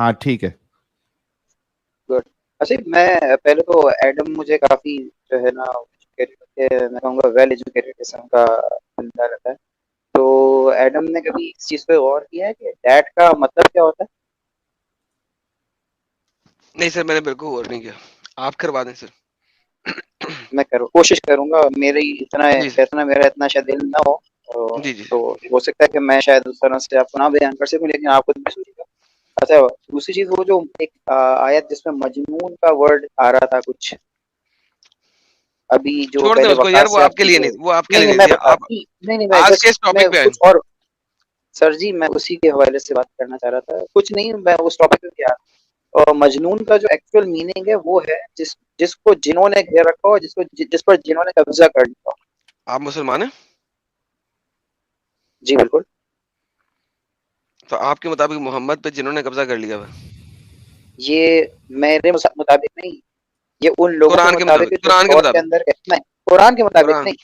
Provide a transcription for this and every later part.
हाँ ठीक है। गुड। अच्छा, मैं पहले तो एडम मुझे काफी जो है ना एजुकेटेड, मैं कहूँगा वेल एजुकेटेड किस्म का बंदा रहता है। तो एडम ने कभी इस चीज पे गौर किया है कि डैड का मतलब क्या होता है? नहीं सर, मैंने बिल्कुल गौर नहीं किया। आप करवा दें सर। मैं करूँ, कोशिश करूंगा। मेरी इतना जी सर। इतना मेरा इतना शायद दिल ना हो, जी जी तो सर। हो सकता है कि मैं शायद उस तरह से आपको ना बयान कर सकूं, लेकिन आप खुद भी सोचिएगा। अच्छा, दूसरी चीज, वो जो एक आयत जिसमें मजनून का वर्ड आ रहा था कुछ, अभी जो छोड़ दें पहले उसको यार, वक़ार वो से आपके आपने लिए जो, नहीं, वो आपके नहीं, लिए नहीं, नहीं मैं थी बता आप। नहीं, नहीं, नहीं, मैं आज के जस्ट इस टॉपिक मैं पे आए। कुछ और। सर जी, मैं उसी के हवाले से बात करना चाह रहा था। कुछ नहीं, मैं उस टॉपिक पे क्या, मजनून का जो एक्चुअल मीनिंग है वो है जिसको जिन्होंने घेर रखा हो, जिस पर जिन्होंने कब्जा कर लिया हो। आप मुसलमान हैं? जी बिल्कुल। तो आपके मुताबिक मोहम्मद पे जिन्होंने कब्जा कर लिया हुआ है? ये मेरे मुताबिक नहीं, ये उन लोगों के कुरान के मुताबिक मुताबिक, है जो कुरान के दौर के मुताबिक। अंदर है। नहीं, कुरान के मुताबिक कुरान। नहीं।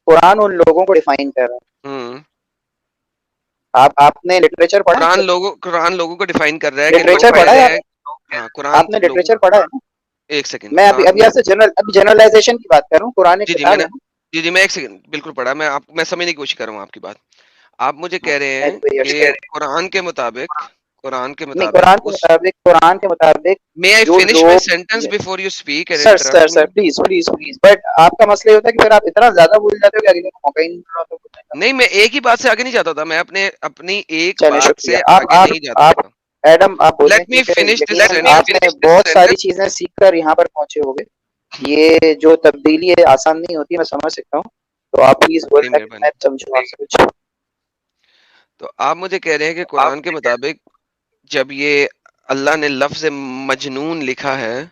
कुरान उन लोगों को डिफाइन कर रहा हम्म। है। आप आपने लिटरेचर पढ़ा है? कुरान लोगों को डिफाइन कर रहा है कि लिटरेचर लोग कह पढ़ा है रहे हैं। आपने? हाँ, कुरान आपने लोगों। लिटरेचर पढ़ा है ना? एक सेकंड, मैं अभी कुरान अभी में। आपसे जनरलाइजेशन की बात कर रहा हूँ। कुरान एक जी जी किताब मैंने। है ना? जी जी, मैं एक सेकंड बिल्कुल पढ़ा, मैं समझने की कोशिश कर रहा हूँ आपकी बात। आप मुझे हाँ, कह रहे मैं हैं भी वही अर्ज कर कि रहा कुरान के हूँ। नहीं, मुताबिक उस। कुरान के मुताबिक मे आई जो फिनिश माई लोग, sentence before you speak and sir sir interrupt me? Sir, please please please, but आपका मसला ये होता है कि फिर आप इतना ज्यादा भूल जाते हो कि अगले को मौका ही नहीं मिल रहा होता बोलने का। नहीं, मैं एक ही बात से आगे नहीं जाता था, मैं अपने अपनी एक चलिए, बात शुक्रिया। से आगे नहीं जाता आप था। एडम, आप बोलें, लेट मी ठीक है, फिनिश दिस यकीनन आपने सेंटेंस। बहुत सारी चीजें सीख कर यहाँ पर पहुंचे होंगे। ये जो तब्दीली है आसान नहीं होती, मैं समझ सकता हूँ। तो आप प्लीज बोल, बड़ी ताकि मैं मेहरबानी। समझूँ आपसे कुछ। तो आप मुझे कह रहे हैं कि कुरान के मुताबिक जब ये अल्लाह ने लफ्ज मजनून लिखा है,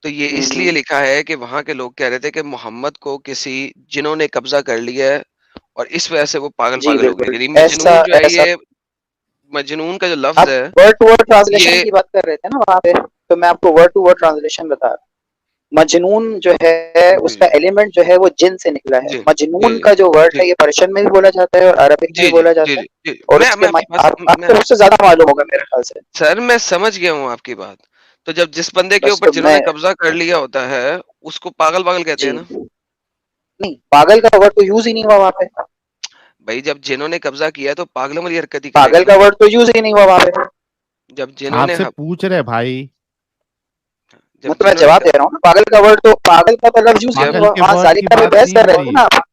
तो ये इसलिए हम्म। लिखा है कि वहां के लोग कह रहे थे कि मोहम्मद को किसी जिन्होंने कब्जा कर लिया है, और इस वजह से वो पागल जी पागल हो गए। बिल्कुल। यानी ऐसा मजनून जो है ऐसा ये, मजनून का जो लफ्ज आप है वर्ड टू वर्ड ट्रांसलेशन ये। की बात कर रहे थे ना वहां पे, तो मैं आपको वर्ड टू वर्ड ट्रांसलेशन बता रहा हूँ। मजनून जो है, जी उसका एलिमेंट जो है वो जिन से निकला है। जी जी मजनून जी का जो वर्ड जी है, ये पर्शियन में भी बोला जाता है और अरबिक में जी भी जी बोला जी जाता जी है। जी। और मैं आपकी बात मैं आपको मुझसे ज्यादा मालूम होगा मेरे ख्याल से। सर मैं समझ गया हूँ आपकी बात। तो जब जिस बंदे के बस ऊपर तो मैं, जिन्होंने कब्जा कर लिया होता है, उसको पागल पागल कहते जी हैं ना। नहीं, पागल का वर्ड तो यूज ही नहीं हुआ वहां पे। भाई जब जिन्होंने कब्जा किया तो पागलों वाली हरकत ही करेगा पागल ना। का वर्ड तो यूज ही नहीं हुआ वहां पे। जब जिन्होंने आपसे पूछ रहे भाई। जब मैं तुम्हें जिन्होंने जवाब दे रहा हूँ ना, पागल का तो लफ्ज यूज ही जब नहीं पागल हुआ के वहां। वर्ड की जालिका पे बात बहस नहीं कर हो रहे रही थे ना है। आप।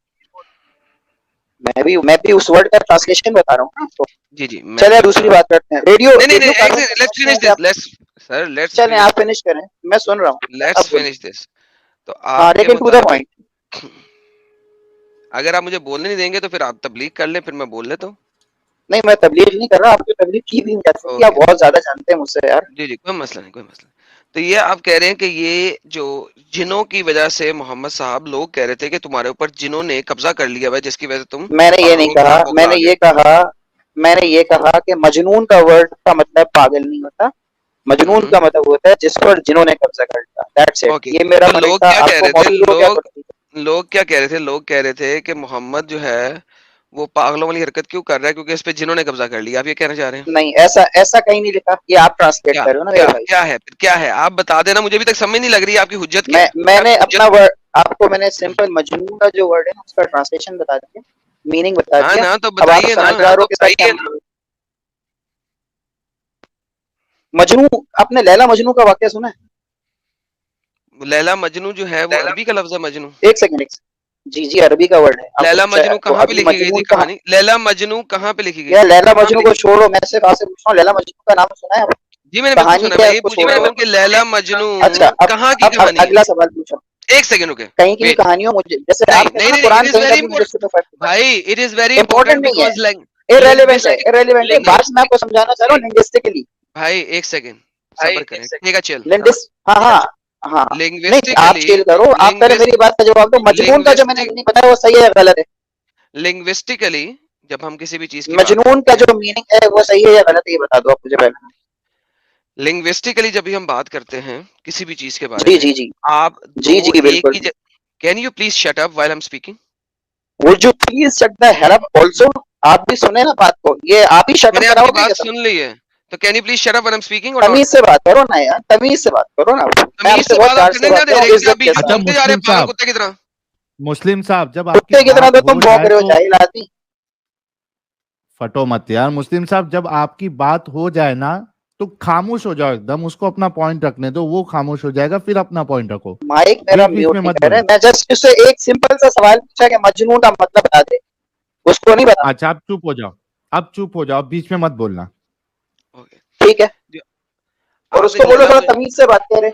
मैं भी उस वर्ड का ट्रांसलेशन बता रहा हूँ ना आपको। जी जी मैं चलिए भी बता दूसरी रहा हूँ। बात करते हैं। रेडियो नहीं नहीं रेडियो नहीं, कानून को लेट्स समझते फिनिश हैं कि दिस, आप। लेट्स सर लेट्स चलें, फिनिश आप फिनिश करें, मैं सुन रहा हूँ, लेट्स आप बोलिए। Finish this. तो हाँ, आपके लेकिन टू द मुताबिक, पॉइंट। अगर आप मुझे बोलने नहीं देंगे तो फिर आप तबलीग कर लें, फिर मैं बोल लेता हूँ। नहीं, मैं तबलीग नहीं कर रहा, आपकी तबलीग की भी नहीं जा सकती, आप ओके। बहुत ज्यादा जानते हैं मुझसे यार। जी जी, कोई मसला नहीं, कोई मसला नहीं। तो ये आप कह रहे हैं कि ये जो जिनों की वजह से मोहम्मद साहब, लोग कह रहे थे कि तुम्हारे ऊपर जिन्हों ने कब्जा कर लिया हुआ है, जिसकी वजह से तुम मैंने ये नहीं पागलों की कहा, तरह बौखला गए। मैंने ये कहा कि मजनून का वर्ड का मतलब पागल नहीं होता। मजनून हम्म। का मतलब होता है जिस पर जिन्होंने कब्जा कर लिया। That's it. ओके। ये मेरा तो पॉइंट लोग था, क्या कह आपको रहे थे, मौजूद हो गया तो ठीक लोग कह रहे थे कि मोहम्मद जो है वो पागलों वाली हरकत क्यों कर रहा है, क्योंकि इस पे जिन्होंने कब्जा कर लिया। आप ये कहना चाह रहे हैं? है। नहीं, ऐसा ऐसा कहीं नहीं लिखा, ये आप ट्रांसलेट क्या कर रहे हो ना मेरे क्या भाई। क्या है, फिर क्या है आप बता देना, मुझे अभी तक समझ नहीं लग रही है आपकी हुज्जत क्या है, क्या मैंने आपकी हुज्जत अपना क्या वर्ड आपको, मैंने सिंपल मजनून का जो वर्ड है ना, उसका ट्रांसलेशन बता दिया, मीनिंग बता है? हाँ दिया। ना, तो अब आप बताइए ना। समझदार हो के साथ क्या मतलब। मजनू, आपने लैला मजनू का वाक्य सुना है? लैला मजनू जो है वो अरबी का लफ्ज है, मजनू। एक सेकंड, एक सेकंड। जी जी, अरबी का वर्ड है। लैला मजनू तो कहाँ पे अभी लिखी गई थी मजनून का, कहानी? लैला मजनू कहाँ पे लिखी गई यार थी, लैला कहाँ पे मजनू को लिखी? छोड़ो, मैं सिर्फ आपसे पूछ रहा हूँ, लैला मजनू का नाम सुना है आपने? जी मैंने बिल्कुल कहानी सुना, क्या मैं है यही आपको पूछ छोड़ रहा रहे हूँ कि हो? लैला मजनू अच्छा, कहाँ की अब कहानी है। अगला सवाल पूछो। एक सेकंड रुके। कहीं की भी वेट। कहानियों, मुझे जैसे नहीं आप कहते नहीं हो ना, नहीं, इट कुरान इज कहीं का वेरी भी मुझे उससे इंपॉर्टेंट। कोई फर्क नहीं भाई इट इज वेरी पड़ता। इंपॉर्टेंट इंपॉर्टेंट नहीं है, बिकॉज लाइक इररेलेवेंट है, लिंग्विस्टिक इररेलेवेंट है। बात मैं आपको समझाना चाह रहा हूँ लिंग्विस्टिकली। भाई एक सेकंड सब्र करें, ठीक है चिल। लिंग्विस्ट, हाँ हाँ हाँ। नहीं, आप लिंग्विस्टिकली चिल करो, आप पहले मेरी बात का जवाब दो। मजनून का जो मैंने लिंग्विस्टिक मीनिंग बताया वो सही है या गलत है? लिंग्विस्टिकली जब हम किसी भी चीज की बात मजनून का करते हैं, जो मीनिंग है वो सही है या गलत है, ये बता दो आप मुझे पहले। लिंग्विस्टिकली जब भी हम बात करते हैं किसी भी चीज के बारे जी में, जी जी। आप दो जी जी एक बिल्कुल। ही, can you please shut up while I am speaking? Would you please shut the hell up also? आप भी सुने ना बात को, ये आप ही शट अप मैंने आपकी कराओगे बात क्या सब? सुन ली है। तो can you please shut up when I am speaking और नॉट? तमीज से बात करो ना यार, तमीज से बात करो ना। मैं तमीज आपसे से बहुत बात आप प्यार करने से ना बात दे कर रहा रहे हूँ, क्या? इज्जत के बीच में अच्छा साथ। बोलते जा रहे हैं मुस्लिम पागल साहब, कुत्ते की तरह। मुस्लिम साहब जब आपकी कुत्ते की तरह बात तो तुम हो भौंक जाए रहे हो, तो जाहिल आदमी। फटो मत यार। मुस्लिम साहब जब आपकी बात हो जाए ना तो खामोश हो जाओ एकदम, उसको अपना पॉइंट रखने दो, वो खामोश हो जाएगा, फिर अपना पॉइंट रखो। माइक मेरा बीच बीच म्यूट में नहीं मत कर रहे, बोलो। मैं जस्ट उससे एक सिंपल सा सवाल पूछा कि मजनून का मतलब बता दे, उसको नहीं बता। अच्छा आप चुप हो जाओ, अब चुप हो जाओ, बीच में मत बोलना। ओके। ठीक है, और आप उसको एक बोलो लैला थोड़ा तमीज से बात करे।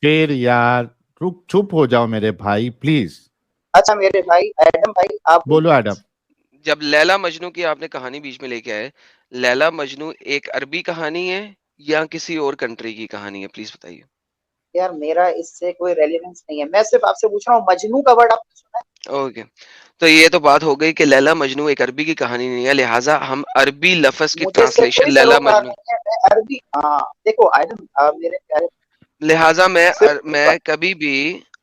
फिर यार रुक, चुप हो जाओ मेरे भाई प्लीज। अच्छा मेरे भाई एडम भाई, आप बोलो बोलिए। एडम। जब लैला मजनू की आपने कहानी बीच में लेके आए, लैला मजनू एक अरबी कहानी है या किसी और कंट्री की कहानी है, प्लीज बताइए। यार मेरा इससे कोई रेलेवेंस नहीं है, मैं सिर्फ आपसे पूछ रहा हूँ मजनू का वर्ड आपने सुना है? ओके, तो ये तो बात हो गई कि लैला मजनू एक अरबी की कहानी नहीं है, लिहाजा हम अरबी लफ्ज की मुझे इससे ट्रांसलेशन कोई लैला सरोकार मजनू, नहीं है, मैं अरबी, हाँ देखो आइडम, मेरे प्यारे, लिहाजा सिर्फ एक मैं बात। कभी भी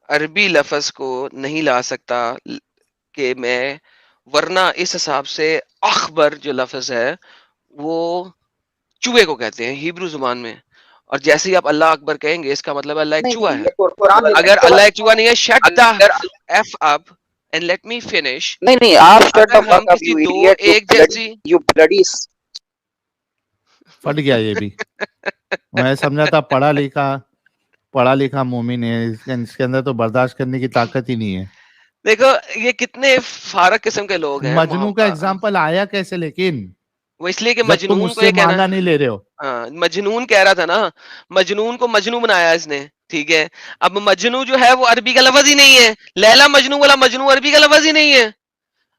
अरबी लफ्ज को नहीं ला सकता कि मैं, वरना इस हिसाब से अखबर जो लफ्ज है वो चूहे को कहते हैं हिब्रू जुबान में, और जैसे ही आप अल्लाह अकबर कहेंगे इसका मतलब अल्लाह एक नहीं चूहा नहीं, है। ये कुरान में अगर लिखा अल्लाह हुआ एक चूहा नहीं है, शट द है। F up and let me finish. नहीं नहीं, आप शट द अगर हम फक अप किसी यू दो इडियट, एक जैसी यू ब्लडी। फट गया ये भी। मैं समझा था पढ़ा लिखा मोमिन है, इसके अंदर तो बर्दाश्त करने की ताकत ही नहीं है। देखो ये कितने फारक किस्म के लोग हैं मजनू का मोहब्बत, एग्जाम्पल आया कैसे लेकिन, वो इसलिए कि जब तुम मजनून को उससे ये कहना, माना नहीं ले रहे हो। हाँ मजनून कह रहा था ना, मजनून को मजनू बनाया इसने, ठीक है। अब मजनू जो है वो अरबी का लफ्ज ही नहीं है, लैला मजनू वाला मजनू अरबी का लफ्ज ही नहीं है।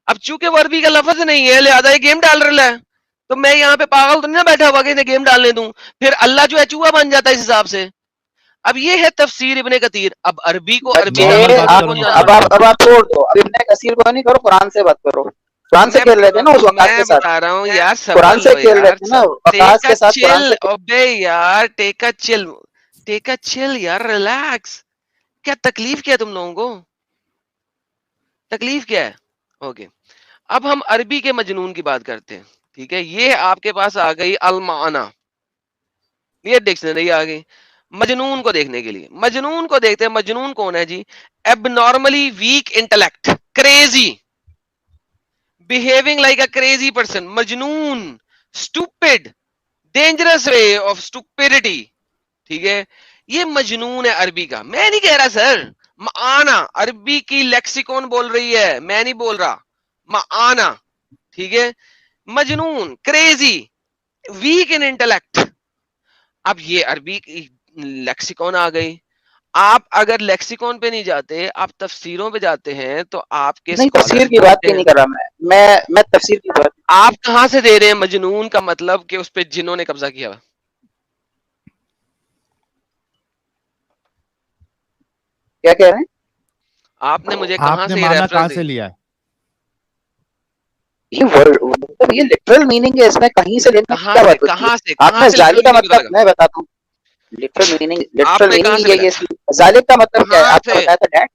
अब चूंकि वो अरबी का लफ्ज नहीं है, लिहाजा ये गेम डाल रहा है। तो मैं यहाँ पे पागल तो नहीं ना बैठा हुआ कि इन्हें गेम डालने दूं, फिर अल्लाह जो है चूहा बन जाता है इस हिसाब से। अब ये है तफसीर इब्ने कतीर। अब अरबी को अरबी का नॉर्मल बच्चे, मतलब बात भी करो कौन मुस्लिम जानता? साहब। अब आप छोड़ दो, अब इब्ने कसीर को नहीं करो, कुरान से बात करो। कुरान से खेल रहे थे ना उस वकास के मैं साथ, बता रहा हूँ यार, कुरान सबर से लो खेल रहे यार, थे ना वकास टेक अ के साथ, कुरान चिल, से ओबे यार, take a chill, take a chill यार, रिलैक्स। क्या तकलीफ क्या है तुम लोगों को? तकलीफ क्या है? ओके, अब हम अरबी के मजनून की बात करते हैं, ठीक है। ये आपके पास आ गई अलमाना, ये डिक्शनरी आ गई। मजनून को देखने के लिए, मजनून को देखते हैं। मजनून कौन है जी? Abnormally weak intellect, crazy, behaving like a crazy person, मजनून, stupid, dangerous way of stupidity, ठीक है। ये मजनून है अरबी का, मैं नहीं कह रहा सर। माना अरबी की लेक्सिकॉन बोल रही है, मैं नहीं बोल रहा। माना, ठीक है। मजनून, क्रेजी, वीक इन इंटेलेक्ट। अब ये अरबी की लेक्सिकॉन आ गई। आप अगर लेक्सिकॉन पे नहीं जाते, आप तफसीरों पे जाते हैं, तो आपके नहीं, तफसीर स्कॉलर्स की बात बोलते की हैं। नहीं कर रहा मैं तफसीर की बात। आप कहां से दे रहे हैं मजनून का मतलब कि उस पे जिन्हों ने कब्जा किया? क्या कह रहे हैं? आपने मुझे कहां आपने से ये माना रेफरेंस कहाँ दी? से लिया है? ये वर्ड मतलब ये लिटरल मीनिंग है, इसमें कहीं से लेने की कहां क्या से, बात होती है? कहां से, कहां आपने से जाली लिटरल का मीनिंग पता मतलब लगा? मैं बताता हूँ। लिटरल आपने कहां मीनिंग से ये मिला? इसकी, जालिब का मतलब क्या है कहां आपने से? बताया था dad?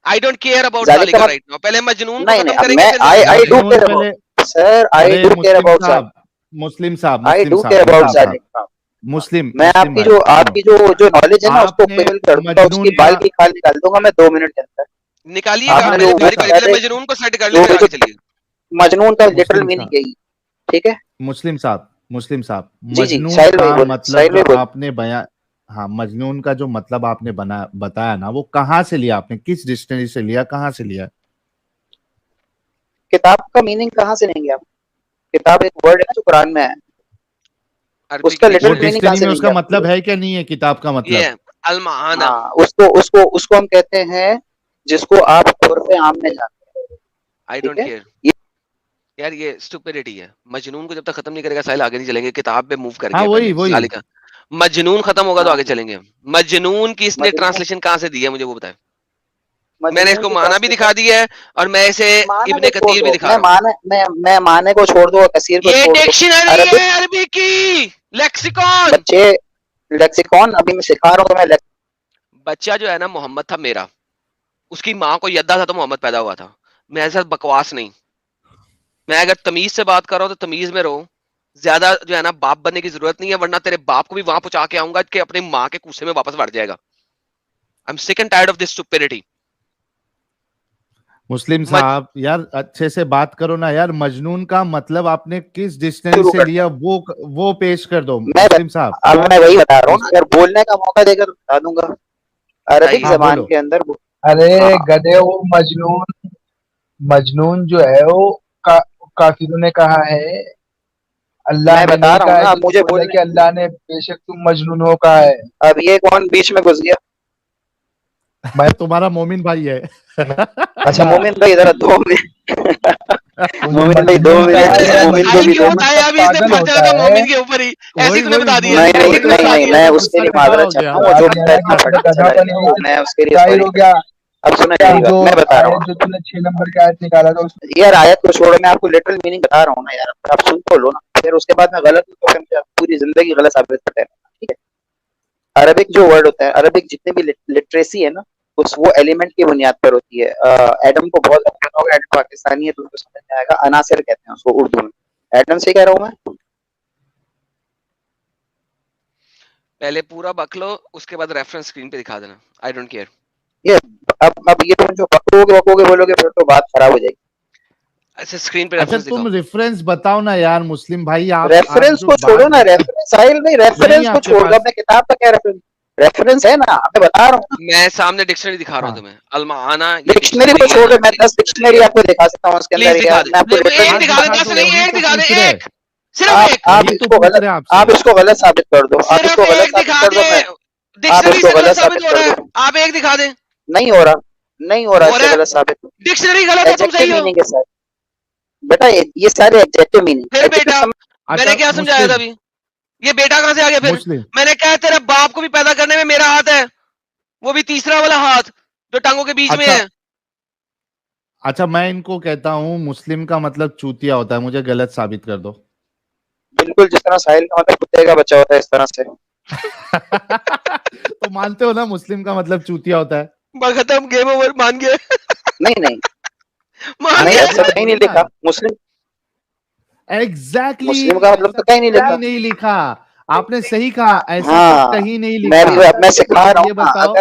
I don't care about Jalib का जालिका मतलब, राइट नाउ, पहले मजनून को नहीं नहीं, खत्म अब करेंगे मैं फिर आई जालिका पे डू आएंगे। मजनून केयर पहले। अबाउट, सर आई अरे डू केयर मुस्लिम अबाउट साहब, मुस्लिम साहब, आई मुस्लिम डू साहब, केयर अबाउट मुस्लिम साहब, जालिब। मुस्लिम मैं मुस्लिम भाई सुनो। आपकी जो जो नॉलेज है ना उसको आपने फेल कर दूंगा, उसकी मजनून का, बाल की खाल निकाल दूंगा मैं 2 मिनट के अंदर। निकालिएगा, हाँ आपने पहले जो वो बारी मुस्लिम बारी, साहब, कर पहले रहे, मजनून को सेट कर ले, जो फिर आगे चलिए। मजनून का लिटरल मुस्लिम मीनिंग साहब, यही, ठीक है। मुस्लिम साहब, मुस्लिम साहब, जी जी, मजनून साहिल का भाई बोले, मतलब साहिल जो भाई बोले। आपने बयां, हाँ मजनून का जो मतलब आपने बना बताया ना, वो कहाँ से लिया आपने, किस डिक्शनरी से लिया, कहाँ से लिया? किताब का मीनिंग कहाँ से लेंगे आप? किताब एक वर्ड है ना जो कुरान में है, अरबी उसका की वो लिटरल डिक्शनरी मीनिंग कहाँ डिक्शनरी से में लेंगे उसका आप? मतलब है क्या, नहीं है किताब का ये मतलब? है अलमाना। हाँ, उसको उसको उसको हम कहते हैं, जिसको आप उर्फ़े आम में जानते हैं, आई ठीक डोंट है? केयर ये यार, ये स्टुपिडिटी है। मजनून को जब तक खत्म नहीं करेगा साहिल, आगे नहीं चलेंगे। किताब पे मूव कर हाँ गया वही पहले वही। जालिका। मजनून खत्म होगा तो हाँ, आगे चलेंगे। मजनून की इसने मजनून, ट्रांसलेशन कहां से दी है, मुझे वो बताए। मैंने मजनून इसको की माना भी ट्रांसलेशन, दिखा दिया है, और मैं इसे माना को इब्ने छोड़ कतीर भी दो, दिखा रहा हूँ। मैं माने को छोड़ दो और कसीर को ये छोड़ दो। डिक्शनरी अरबिक है अरबी की, लेक्सिकॉन। बच्चे, लेक्सिकॉन अभी मैं सिखा रहा हूँ तुम्हें बच्चा जो है ना मोहम्मद था मेरा, उसकी माँ को यद्दा था तो मोहम्मद पैदा हुआ था। मेरे साथ बकवास नहीं। मैं अगर तमीज से बात कर रहा हूँ तो तमीज में रहो, ज्यादा जो है ना बाप बनने की जरूरत नहीं है, वरना तेरे बाप को भी वहां पहुंचा के आऊंगा कि अपनी माँ के कुस्से में वापस बढ़ जाएगा। I am sick and tired of this stupidity. Muslim साहब यार अच्छे से बात करो ना यार, मजनून का मतलब आपने किस डिक्शनरी शुरू से कर लिया वो पेश कर दो मैं मुस्लिम साहब। अब मैं वही बता रहा हूँ ना, अगर बोलने का मौका देगा तो बता दूंगा। अरबिक हाँ, जबान बोलो। के अंदर अरे हाँ गधे, वो मजनून जो है वो काफिरों ने कहा है, अल्लाह मैं ने बता नहीं रहा कहा हूँ है ना, कि अब तू मुझे बोले बोलने कि अल्लाह ने बेशक तुम मजनून हो कहा है। अब ये कौन बीच में घुस गया? मैं तुम्हारा मोमिन भाई है। अच्छा हाँ, मोमिन भाई जरा दो में वो जो मोमिन भाई दो मजनून में का है यार, मोमिन को साहिल भी क्यों दो। मजनून बताया? मतलब अभी इसने पागल फट होता जाना था है। मोमिन के ऊपर ही, ऐसे वही ही तूने वही बता दिया। मुझे नहीं नहीं बोलते नहीं साथ नहीं, ये मैं तो उसके गुस्सा लिए ठंडा माजरत हो गया। चाहता हूँ, वो जो यार बंदा मेरा इतना कि फट तेरा चला गधापन गया यही वो तो मैं उसके लिए जाहिर सॉरी हो करता गया। हूँ। अब सुना तेरी जाएगा, जो मैं बता रहा आयत हूँ जो तूने 6 नंबर की आयत निकाला था उसमें यार, आयत को छोड़ो, मैं आपको लिटरल मीनिंग बता रहा हूँ ना यार, आप सुन तो लो ना, फिर उसके बाद मैं गलत हूँ तो फिर मुझे पूरी जिंदगी गलत साबित करते हैं, ठीक है? अरबिक जो वर्ड होता है, अरबिक जितने भी लिटरेसी है ना, उस वो एलिमेंट की बुनियाद पर होती है। एडम को बहुत अच्छा होगा, एडम पाकिस्तानी है तो उनको समझ में आएगा, अनासिर कहते हैं उसको उर्दू में। एडम से कह रहा हूँ मैं। पहले पूरा बक लो, उसके बाद रेफरेंस स्क्रीन पे दिखा देना। I don't care. ये अब ये तुम जो बकोगे बोलोगे फिर तो बात खराब हो जाएगी। अच्छा, स्क्रीन पे अच्छा रेफरेंस तुम दिखाओ। रेफरेंस बताओ ना यार मुस्लिम भाई, आप रेफरेंस जो को छोड़ो बात ना, रेफरेंस साहिल नहीं, नहीं रेफरेंस को आपके छोड़ दो, पास। अपने किताब का क्या रेफरेंस? रेफरेंस है ना, मैं बता रहा हूँ मैं सामने डिक्शनरी दिखा रहा हूँ हाँ तुम्हें, अलमाना ना, ये डिक्शनरी को डिक्शनरी है। छोड़ दो, मैं 10 डिक्शनरी डिक्शनरी है, आपको दिखा सकता हूँ उसके प्लीज अंदर दिखा यार, दे। मैं आपको एक लिटरली दिखा दे, दिखा 10 दो, नहीं, वही एक तो दिखा दे, पूछ रहे एक, सिर्फ एक, आप वही तो इसको पूछ गलत, रहे आपसे। आप इसको गलत साबित कर दो, आप सिर्फ इसको गलत एक साबित दिखा कर दे। दो, मैं आप डिक्शनरी इसको से गलत गलत साबित साबित हो कर रहा है, दो। आप एक दिखा दे। नहीं हो रहा, नहीं हो रहा हो इससे रहा है, गलत साबित। डिक्शनरी गलत है, तुम एडजेक्टिव सही हो। मीनिंग है सर बेटा, ये सारे एडजेक्टिव मीनिंग, फिर एडजेक्टिव बेटा, मैंने अच्छा क्या समझाया था मुस्लिम अभी? ये बेटा कहां से आ गया फिर? मुस्लिम मैंने कहा तेरे बाप को भी पैदा करने में मेरा हाथ है, वो भी तीसरा वाला हाथ जो टांगों के बीच में अच्छा है। अच्छा मैं इनको कहता हूँ मुस्लिम का मतलब चूतिया होता है, मुझे गलत साबित कर दो। बिल्कुल जिस तरह साहिल का मतलब कुत्ते का बच्चा होता है इस तरह से। तो मानते हो ना मुस्लिम का मतलब चूतिया होता है? खत्म, गेम ओवर, मान गए। नहीं नहीं मान नहीं, अरे गए। ऐसा ऐसा कहीं नहीं थोड़ी ना लिखा है। मुस्लिम, एग्जैक्टली मुस्लिम का मतलब ऐसा तो कहीं नहीं लिखा। कहीं नहीं लिखा। आपने सही कहा, ऐसा तो हाँ कहीं नहीं लिखा। मैं सिखा आप रहा हूँ ये ना, बताओ।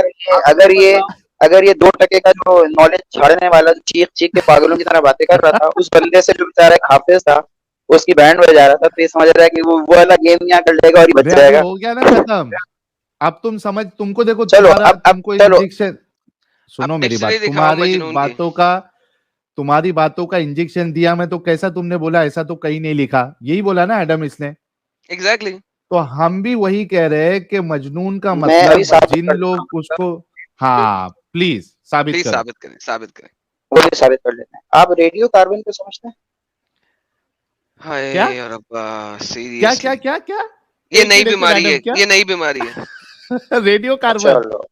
अगर ये 2 टके का जो नॉलेज झाड़ने वाला जो चीख चीख के पागलों की तरह बातें कर रहा था, उस बंदे से जो बेचारा एक हाफिज था, उसकी बैंड बजा रहा था, तो ये समझ रहा है कि वो वाला गेम यहाँ कर लेगा और ये बच अरे अभी जाएगा। हो गया ना खत्म। अब तुम समझ, तुमको देखो चलो अब तुमको चलो, इंजेक्शन, अब सुनो मेरी डिक्शनरी बात, दिखाओ मजनून की। तुम्हारी बातों का इंजेक्शन दिया मैं तो कैसा तुमने बोला ऐसा तो कहीं नहीं लिखा, यही बोला ना एडम इसने। एग्जैक्टली। तो हम भी वही कह रहे हैं कि मजनून का मैं अभी मतलब साबित जिन कर देता लोग हूँ, उसको, हाँ प्लीज साबित प्लीज करो। साबित करें, साबित करें। वो भी साबित कर लेते हैं। आप रेडियो कार्बन को समझते हैं? क्या हाय रब्बा, क्या क्या सीरियसली। क्या क्या? ये एक नई मिनट, एक मिनट बीमारी एडम, है, क्या? ये नई बीमारी है। Radio carbon? चलो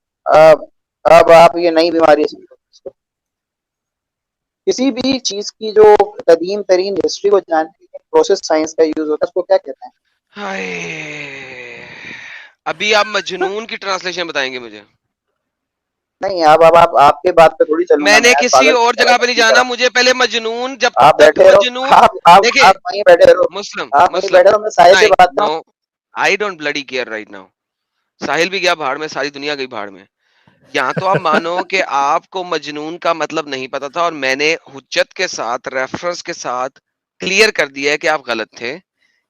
अब आप ये नई बीमारी समझो इसको। किसी भी चीज की जो कदीम तरीन हिस्ट्री को जानने के लिए प्रोसेस साइंस का यूज होता है, उसको क्या कहते हैं? हाय, अभी आप मजनून की ट्रांसलेशन बताएंगे मुझे? नहीं, अब आपके बात पे थोड़ी चलूंगा मैं मैंने यार, किसी पागल और की जगह पे तरह नहीं की जाना, तरह। मुझे पहले मजनून, जब आप तक बैठे रहो, मजनून, देखिए, आप वहीं बैठे रहो, मुस्लिम, आप वहीं मुस्लिम, बैठे रहो, मैं साहिल से नहीं, बात नो, करूं। I don't bloody care right now. Sahil भी गया भाड़ में, सारी दुनिया गई भाड़ में। या तो आप मानो कि आपको मजनून का मतलब नहीं पता था और मैंने हुज्जत के साथ, रेफरेंस के साथ क्लियर कर दिया है कि आप गलत थे,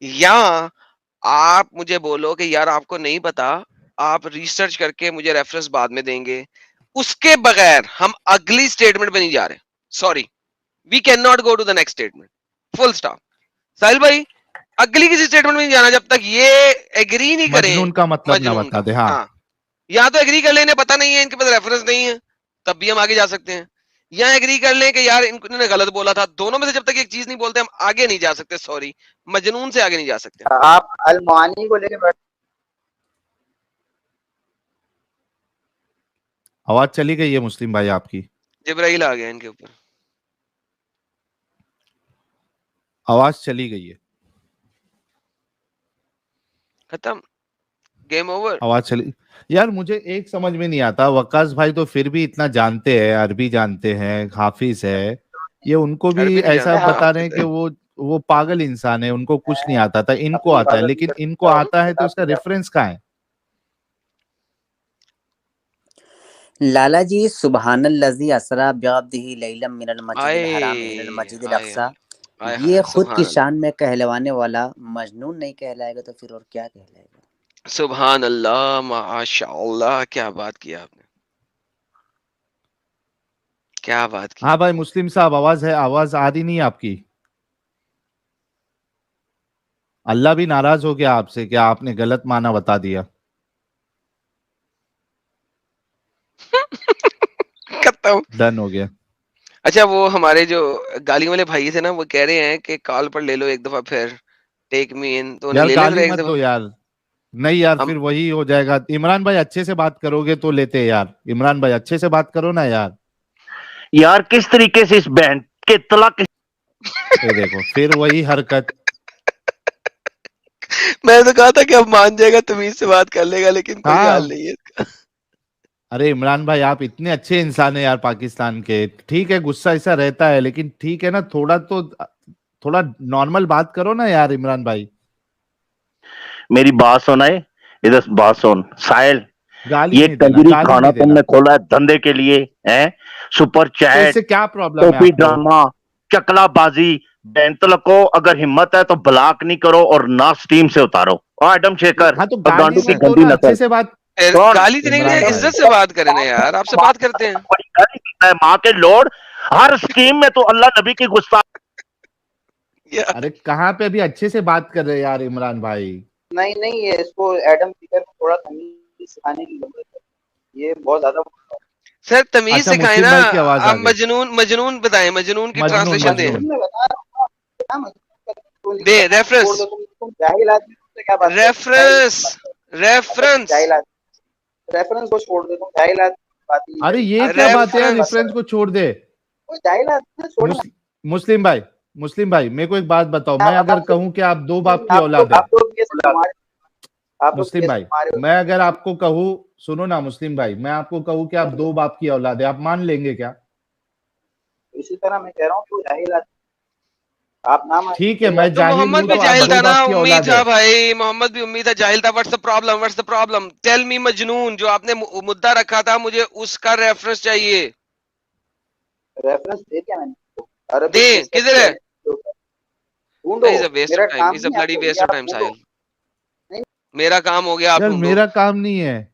या आप मुझे बोलो कि यार आपको नहीं पता, आप रिसर्च करके मुझे रेफरेंस बाद में देंगे। उसके बगैर हम अगली स्टेटमेंट पे नहीं जा रहे। Sorry, we can not go to the next statement, full stop. Sahil भाई, अगली किसी स्टेटमेंट में नहीं जाना जब तक ये एग्री नहीं करे मजनून का मतलब ना मजनून बता का। दे, हाँ। हाँ, या तो एग्री कर लेने, पता नहीं है, इनके पास रेफरेंस नहीं है, तब भी हम आगे जा सकते हैं, या एग्री कर लें कि यार इन्होंने गलत बोला था। दोनों में से जब तक एक चीज नहीं बोलते हम आगे नहीं जा सकते। सॉरी, मजनून से आगे नहीं जा सकते। आप अलमानी को लेके बैठ, आवाज चली गई है मुस्लिम भाई आपकी, जिब्राइल आ गया इनके ऊपर। आवाज चली गई है, खत्म, गेम ओवर। आवाज चली। यार मुझे एक समझ में नहीं आता, वकास भाई तो फिर भी इतना जानते हैं, अरबी जानते हैं, हाफिज है, ये उनको भी अरबी नहीं ऐसा जानता, बता रहे हैं हाफिज कि है। वो वो पागल इंसान है, उनको कुछ नहीं आता था, इनको अपनी आता है, इबादत लेकिन करता इनको हूँ, आता है तो उसका आपकी रेफरेंस कहाँ है? लाला जी, सुबहानल्लज़ी असरा बिअब्दिही लैलन मिनल मस्जिदिल आए हराम इलल मस्जिदिल आए अक़सा, आए ये हाय खुद की सुभान अल्लाह शान में कहलवाने वाला मजनून नहीं कहलाएगा तो फिर और क्या कहलाएगा? सुभान अल्लाह माशाअल्लाह, क्या बात किया आपने, क्या बात की। हाँ भाई मुस्लिम साहब, आवाज है, आवाज आ रही नहीं है आपकी? अल्लाह भी नाराज हो गया आपसे, क्या आपने गलत माना बता दिया? खत्म। डन हो गया। अच्छा, वो हमारे जो गाली वाले भाई थे ना, वो कह रहे हैं कि कॉल पर ले लो एक दफा, फिर टेक मी इन, तो उन्हें यार ले ले गाली एक मत दफा। दो यार, नहीं यार, हम फिर वही हो जाएगा। इमरान भाई अच्छे से बात करोगे तो लेते यार, इमरान भाई अच्छे से बात करो ना यार। यार किस तरीके से इस बैंड के तलाक ये देखो फिर वही हरकत। मैं तो कहा था कि अब मान जाएगा, तमीज से बात कर लेगा, लेकिन कोई हाल हाँ, नहीं है। अरे इमरान भाई आप इतने अच्छे इंसान है यार पाकिस्तान के, ठीक है गुस्सा ऐसा रहता है, लेकिन ठीक है ना, थोड़ा नॉर्मल बात करो ना यार इमरान भाई। मेरी बात सुनाए, इधर बात सुन साहिल, गाली ये नहीं देना, कंजरी गाली खाना नहीं देना। तुमने खोला है धंधे के लिए, है? सुपर तो चैट, इससे क्या प्रॉब्लम है टोपी आपको? ड्रामा, चकलाबाजी, बैंतल को अगर हिम्मत है तो ब्लॉक नहीं करो और ना स्टीम से उतारो। और एडम शेखर हाँ तो और गाली गांडू की मत दो गंदी ना, अच्छे नस्ल से बात। फिर कौन गाली देने के लिए इमरान भाई, इज्जत से बात करें ना यार, आपसे बात करते हैं। बड़ी गाली देता है माँ के लोड, हर स्कीम में तो अल्लाह नबी की गुस्सा। यार अरे कहाँ पे अभी अच्छे से बात कर रहे हैं यार इमरान भाई। नहीं नहीं, ये इसको एडम स्पीकर को थोड़ा तमीज सिखाने की जरूरत है, ये बहुत ज्यादा बोल रहा सर, तमीज अच्छा सिखाए मुस्लिम ना। भाई की आवाज आ आप गई। मजनून मजनून बताएं, मजनून की मजनून, ट्रांसलेशन है। दें। मजनून। मैं बता रहा हूँ, क्या मतलब क्यों नहीं दे करना, छोड़ रेफरेंस, दो, तुम जाहिल आदमी हो, तुमसे क्या बात करो, जाहिल रेफरेंस, बात करो, रेफरेंस, जाहिल आदमी, रेफरेंस को छोड़ दो, तुम जाहिल आदमी, बात ही नहीं अरे करेगी, ये आप क्या जाहिल बात है यार, आदमी बात रेफरेंस। रेफरेंस करो, को छोड़ दे। कोई जाहिल आदमी है, छोड़ो। मुस्लिम भाई, मुस्लिम भाई मेरे को एक बात बताओ, मैं आप अगर आप कहूं कि आप दो बाप की आप औलाद लोग है, आप लोग ये सब हमारे, आप लोग मुस्लिम ये सब भाई, हमारे मैं अगर आपको कहूँ, सुनो ना मुस्लिम भाई, मैं आपको कहूँ कि आप दो बाप की औलाद है, आप मान लेंगे क्या? इसी तरह मैं कह रहा हूँ, कोई जाहिल आदमी, आप ना मानिए, ठीक है कोई मैं तो आपको जाहिल मोहम्मद हूं भी तो आप जाहिल दो था ना, बाप की उम्मीद औलाद था है। भाई, मोहम्मद भी उम्मीद था, जाहिल था। What's the problem, what's the problem? Tell me मजनून, जो आपने मुद्दा रखा था, मुझे उसका रेफरेंस चाहिए। रेफरेंस दे दिया मैंने, अरबिक दे, रिसर्च किधर है? ढूंढो, इज अ वेस्ट ऑफ मेरा टाइम, काम इज अ नहीं है ब्लडी आपको, ये वेस्ट ऑफ आप टाइम ढूंढो। साहिल। नहीं, मेरा काम हो गया, आप यार ढूंढो। मेरा काम नहीं है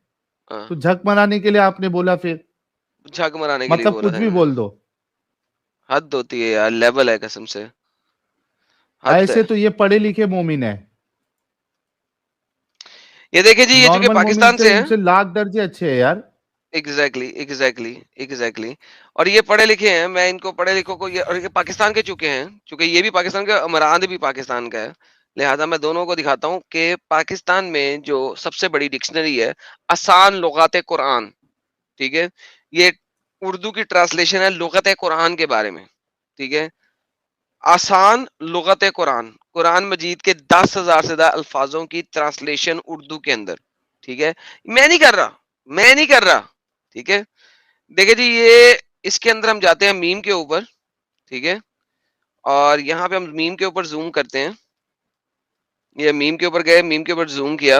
हाँ, तो झक मनाने के लिए आपने बोला फिर, झक मराने के लिए मतलब बोला कुछ था भी इन्होंने। बोल दो। हद होती है यार, लेवल है कसम से, हद ऐसे है। तो ये पढ़े लिखे मोमिन है, ये देखिए जी, ये चूंकि नॉर्मल मोमिन पाकिस्तान से से है। उनसे लाख दर्जे अच्छे है यार। Exactly exactly exactly. और ये पढ़े लिखे हैं, मैं इनको पढ़े लिखों को, ये और ये पाकिस्तान के चुके हैं, चूंकि ये भी पाकिस्तान का, अमरान भी पाकिस्तान का है, लिहाजा मैं दोनों को दिखाता हूँ कि पाकिस्तान में जो सबसे बड़ी डिक्शनरी है, आसान लुगात कुरान, ठीक है, ये उर्दू की ट्रांसलेशन है लुगत कुरान के बारे में, ठीक है। आसान लुगत कुरान, कुरान मजीद के 10,000 से ज्यादा अल्फाजों की ट्रांसलेशन उर्दू के अंदर, ठीक है। मैं नहीं कर रहा, मैं नहीं कर रहा, ठीक है। देखिए जी, ये इसके अंदर हम जाते हैं मीम के ऊपर, ठीक है, और यहाँ पे हम मीम के ऊपर जूम करते हैं। ये मीम के ऊपर गए, मीम के ऊपर जूम किया,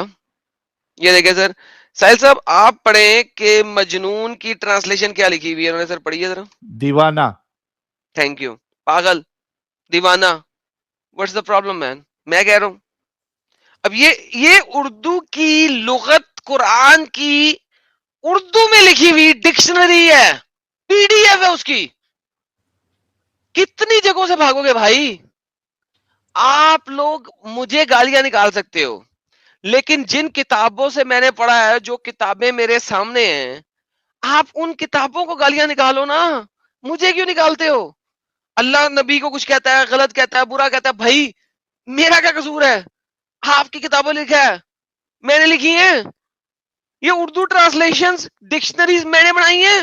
ये देखिए सर। साहिल साहब आप पढ़े कि मजनून की ट्रांसलेशन क्या लिखी हुई है उन्होंने, सर पढ़िए जरा। दीवाना। Thank you. पागल, दीवाना, व्हाट्स द प्रॉब्लम मैन? मैं कह रहा हूं, अब ये उर्दू की लुगत कुरान की उर्दू में लिखी हुई डिक्शनरी है, पीडीएफ है उसकी। कितनी जगहों से भागोगे भाई? आप लोग मुझे गालियां निकाल सकते हो, लेकिन जिन किताबों से मैंने पढ़ा है, जो किताबें मेरे सामने हैं, आप उन किताबों को गालियां निकालो ना, मुझे क्यों निकालते हो? अल्लाह नबी को कुछ कहता है, गलत कहता है, बुरा कहता है, भाई मेरा क्या कसूर है? आपकी किताबों लिखा है, मैंने लिखी है, ये उर्दू ट्रांसलेशंस डिक्शनरीज मैंने बनाई है,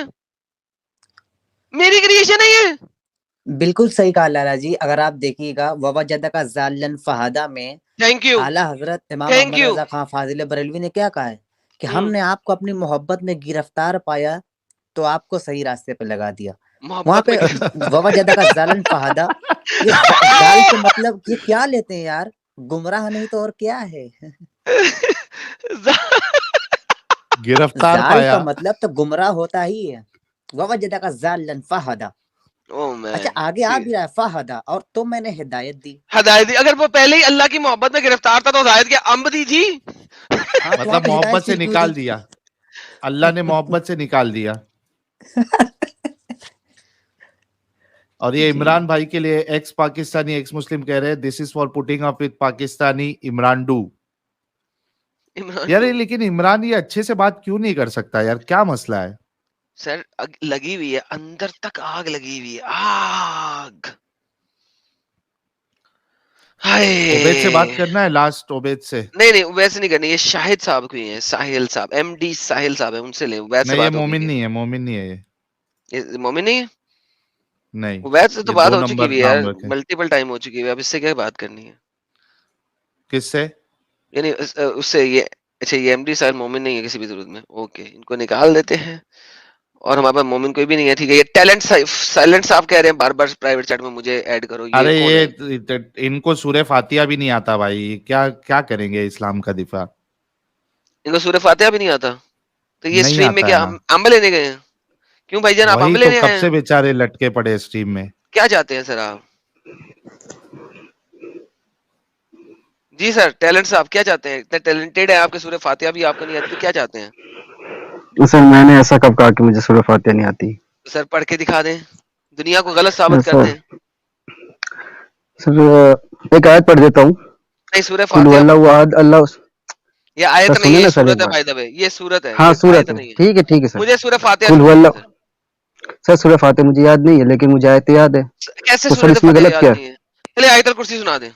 मेरी क्रिएशन है ये। बिल्कुल सही कहा लाला जी। अगर आप देखिएगा ववजदा का जालन फहादा में थैंक यू, आला हजरत इमाम थैंक अहमद यू। रजा खान फाजिल बरेलवी ने क्या कहा है कि हमने आपको अपनी मोहब्बत में गिरफ्तार पाया तो आपको सही रास्ते पर लगा दिया। वहां मोहब्बत पे में ववाजदा का जालन फहादा, ये जाल से मतलब ये क्या लेते हैं यार, गुमराह नहीं तो और क्या है। गिरफ्तार जाल पाया। का मतलब तो गुमराह होता ही है। ववाजदा का जालन फहादा। ओ अच्छा मैन आगे आ भी रहा है फहादा, और तो मैंने हिदायत दी। हदायत दी। अगर वो पहले ही अल्लाह की मोहब्बत में गिरफ्तार था तो हिदायत क्या अम्ब दी जी। हाँ तो वहां मतलब पे हिदायत मोहब्बत से फिर क्यों निकाल दी। दिया, अल्लाह ने मोहब्बत से निकाल दिया। और ये जी इमरान भाई के लिए एक्स पाकिस्तानी एक्स मुस्लिम कह रहे हैं this is for putting up with Pakistani Imran do. Imran यार डू लेकिन इमरान ये अच्छे से बात क्यों नहीं कर सकता यार, क्या मसला है? सर लगी हुई है अंदर तक, आग लगी हुई है, आग। ओबेद से बात हाय करना है, लास्ट ओबेद से। नहीं वैसे नहीं करनी, ये शाहिद साहब की है, साहिल साहब, एमडी साहिल साहब है, उनसे ले, वैसे नहीं ये बात होगी मोमिन क्या? नहीं है, मोमिन नहीं है ये। ये मोमिन नहीं है, नहीं, वैसे तो ये बात 2 हो चुकी नंबर हुई है यार, नाम रखे। मल्टीपल टाइम हो चुकी है, अब इससे क्या बात करनी है? किससे? यानी उससे ये, अच्छा ये एमडी साहिल मोमिन नहीं है किसी भी जरूरत में, ओके इनको निकाल देते हैं। और हमारे पास मोमिन कोई भी नहीं है, ठीक है। ये टैलेंट साइलेंट साहब कह रहे हैं बार बार प्राइवेट चैट में मुझे ऐड करो, ये अरे कौन ये है? इनको सूरह फातिहा भी नहीं आता भाई, क्या क्या करेंगे इस्लाम का दिफा? इनको सूरह फातिहा भी नहीं आता, तो ये नहीं स्ट्रीम में आता है क्या ना, अम्ब लेने गए हैं? क्यों भाईजान आप वही अम्ब तो लेने कब आए से हैं? बेचारे लटके पड़े स्ट्रीम में। क्या चाहते हैं सर आप? जी सर टैलेंट साहब क्या चाहते हैं? इतने टैलेंटेड है आपके, सूरह फातिहा भी आपको नहीं आती, तो क्या चाहते हैं? सर मैंने ऐसा कब कहा कि मुझे सूरह फातिहा नहीं आती। तो सर पढ़ के दिखा दें, दुनिया को गलत साबित कर सर दें। सर एक आयत पढ़ देता हूँ। नहीं सूरह कुल फातिहा हुवल्लाहु अहद अल्लाह। ये सर आयत नहीं है, सुनिए ये ना सर एक सूरत है बार। बाय द वे, ये सूरत है, हाँ ये सूरत आयत है, नहीं है। ठीक है सर। मुझे सूरह फातिहा कुल सुना दीजिए हुवल्लाहु। सर। सर सूरह फातिहा मुझे याद नहीं है, लेकिन मुझे आयत याद है। कैसे तो सर सूरह इसमें फातिहा गलत याद क्या नहीं है? है? चलिए आयतल कुर्सी सुना दें।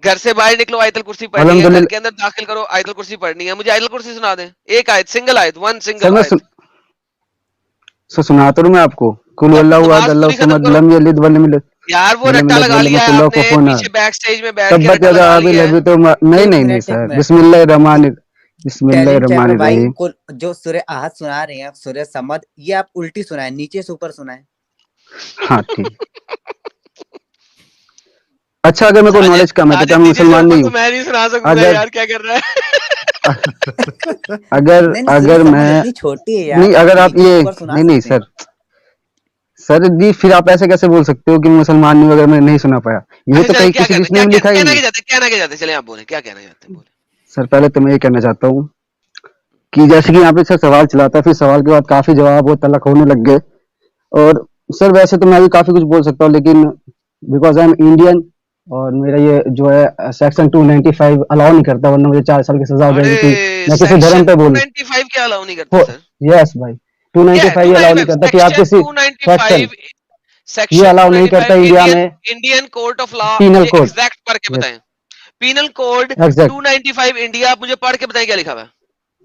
घर से बाहर निकलो आयतल कुर्सी पढ़नी है, घर अल्हम्दुलिल्लाह। के अंदर दाखिल करो आयतल कुर्सी पढ़नी है, मुझे आयतल कुर्सी सुना दें, एक आयत, सिंगल आयत, वन सर सिंगल मैं आयत। सुनाता हूँ मैं आपको। कुल अब हुवल्लाहु अहद नमाज अल्लाहु पूरी खत्म समद करो लम यलिद वलम यूलद यार, वो वलम रट्टा यूलद लगा वलम लिया है यकुल लहु आपने, कुफुवन अहद। पीछे बैक स्टेज में बैठ के तब्बत रट्टा यदा लगा अबी लिया है। लहब तो नहीं नहीं नहीं एक सर, मिनट। बिस्मिल्लाहिर्रहमानिर टैलेंट चैट में भाई बिस्मिल्लाहिर्रहमानिर्रहीम। जो सूरह अहद सुना रहे हैं, सूरह समद, ये आप उल्टी सुनाए, नीचे से ऊपर सुनाए। हाँ ठीक। अच्छा अगर मेरे को साजिद नॉलेज कम है तो क्या साजिद मैं नीचे से मुसलमान ऊपर नहीं तो हूँ? मैं नहीं सुना सकूंगा अगर यार, क्या कर रहा है? अगर नहीं नहीं, सूरह अगर समद मैं इतनी छोटी है यार, नहीं, अगर आप नीचे से ये ऊपर सुना नहीं नहीं सकते हैं। सर जी फिर आप ऐसे कैसे बोल सकते हो कि मैं मुसलमान नहीं हूँ अगर मैं नहीं सुना पाया? ये अच्छा तो चले कहीं क्या किसी करना, किसने भी लिखा ही कहना नहीं। क्या चाहते हैं, कहना क्या चाहते हैं, चले आप बोले क्या कहना चाहते हैं, बोले। सर पहले तो मैं ये कहना चाहता हूँ कि जैसे कि यहाँ पे सर सवाल चला था, फिर सवाल के बाद काफी जवाब और तलक होने लग गए। और सर वैसे तो मैं भी काफी कुछ बोल सकता हूँ, लेकिन बिकॉज आई एम इंडियन और मेरा ये जो है सेक्शन 295 अलाउ नहीं करता, वरना मुझे 4 साल की सजा हो जाएगी कि अरे मैं किसी धर्म सेक्शन पे बोलूं। 295 क्या अलाउ नहीं करता सर? यस भाई, क्या है 295 ये अलाउ नहीं 295? करता कि आप सेक्शन किसी सेक्शन 295, ये सेक्शन अलाउ नहीं करता 295 इंडिया इंडियन में। Indian court of law, penal मुझे कोड। एग्जैक्ट पढ़ के यस बताएं। पीनल कोड एग्जैक्ट 295 इंडिया, आप मुझे पढ़ के बताएं क्या लिखा हुआ है।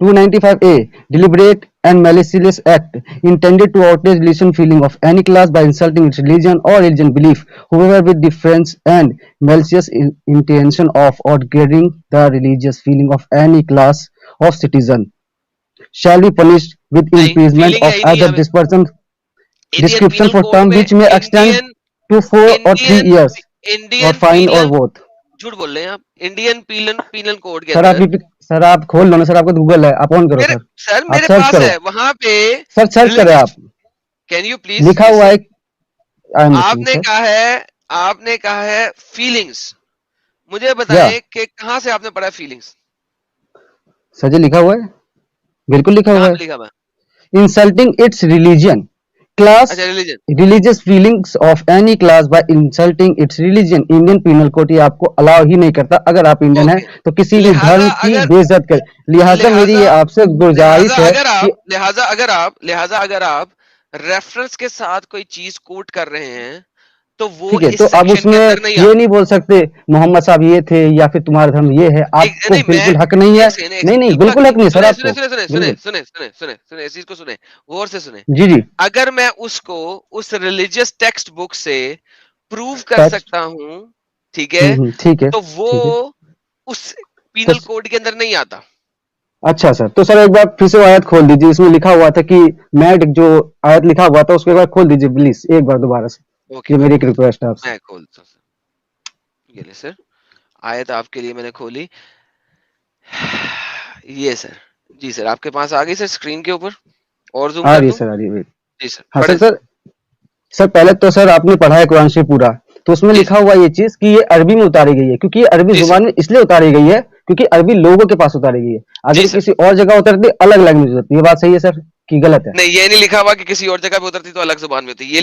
295A deliberate and malicious act intended to outrage religious feeling of any class by insulting its religion or religion belief, whoever with defense and malicious intention of outraging the religious feeling of any class of citizen shall be punished with नहीं imprisonment feeling of है ही नहीं either यहाँ पे। description Indian for code term में which may extend Indian to 4 or 3 Indian years or Indian fine or penal, both। झूठ बोल रहे हैं आप। इंडियन पीनल पीनल कोड के सर आप अंदर सर आप खोल लो ना सर, आपका गूगल है, आप ऑन करो मेरे सर, सर आप मेरे सर्च पास करो है वहां पे सर, सर्च करें रिलीजियस। आप, कैन यू प्लीज लिखा हुआ है। Listen? I am listening sir. आपने कहा है फीलिंग्स, मुझे या बताएं कि कहां से आपने पढ़ा फीलिंग्स, सर जी लिखा हुआ है, बिल्कुल लिखा कहां हुआ पे लिखा हुआ है? है। इंसल्टिंग इट्स रिलीजन क्लास अच्छा religion, religious feelings of any class by insulting its religion, Indian penal code ये आपको अलाउ ही नहीं करता। अगर आप इंडियन है ओके। तो किसी भी लिहाजा धर्म की अगर बेइज्जत कर, लिहाजा मेरी लिहाजा ये आपसे गुजारिश है कि लिहाजा अगर आप रेफरेंस के साथ कोई चीज कोट कर रहे हैं तो वो ठीक है, इस तो अब सेक्शन के उसमें अंदर नहीं ये आती। नहीं बोल सकते मोहम्मद साहब ये थे या फिर तुम्हारा धर्म ये है, आपको नहीं मैं बिल्कुल हक नहीं है। एक सेकंड नहीं नहीं बिल्कुल हक बिल्कुल हक नहीं, नहीं सर सुने आपको, सुने सुने सुने सुने बिल्कुल। सुने सुने सुने सुने इस चीज को सुने, गौर से सुने। जी जी अगर मैं उसको उस रिलीजियस टेक्स्ट बुक से प्रूव कर टच। सकता हूं, ठीक है, ठीक है तो वो ठीक है उस तो पीनल कोड के अंदर नहीं आता। अच्छा सर, तो सर एक बार फिर से वो आयत खोल दीजिए, इसमें लिखा हुआ था कि मैड, जो आयत लिखा हुआ था उसको एक बार खोल दीजिए प्लीज, एक बार दोबारा से। ओके ये मैं मेरी एक खोलता रिक्वेस्ट है हूँ, आपसे। मैं खोलता हूँ सर। ये ले सर, आयत आपके लिए मैंने खोली। ये सर, जी सर, आपके पास आ गई सर स्क्रीन के ऊपर, और जूम आ कर रही है दूं? सर, आ रही है। जी सर, हाँ पढ़े सर, सर पहले तो सर आपने पढ़ा है कुरान शरीफ पूरा, तो उसमें जी लिखा हुआ ये चीज कि ये अरबी में उतारी गई है, क्योंकि ये अरबी जी सर, जुबान में इसलिए उतारी गई है क्योंकि अरबी लोगों के पास उतारी गई है। जी अगर सर। किसी और जगह उतरती अलग लैंग्वेज होती, ये बात सही है सर कि गलत है? नहीं, ये नहीं लिखा हुआ कि किसी और जगह पे उतरती तो अलग जुबान में होती। ये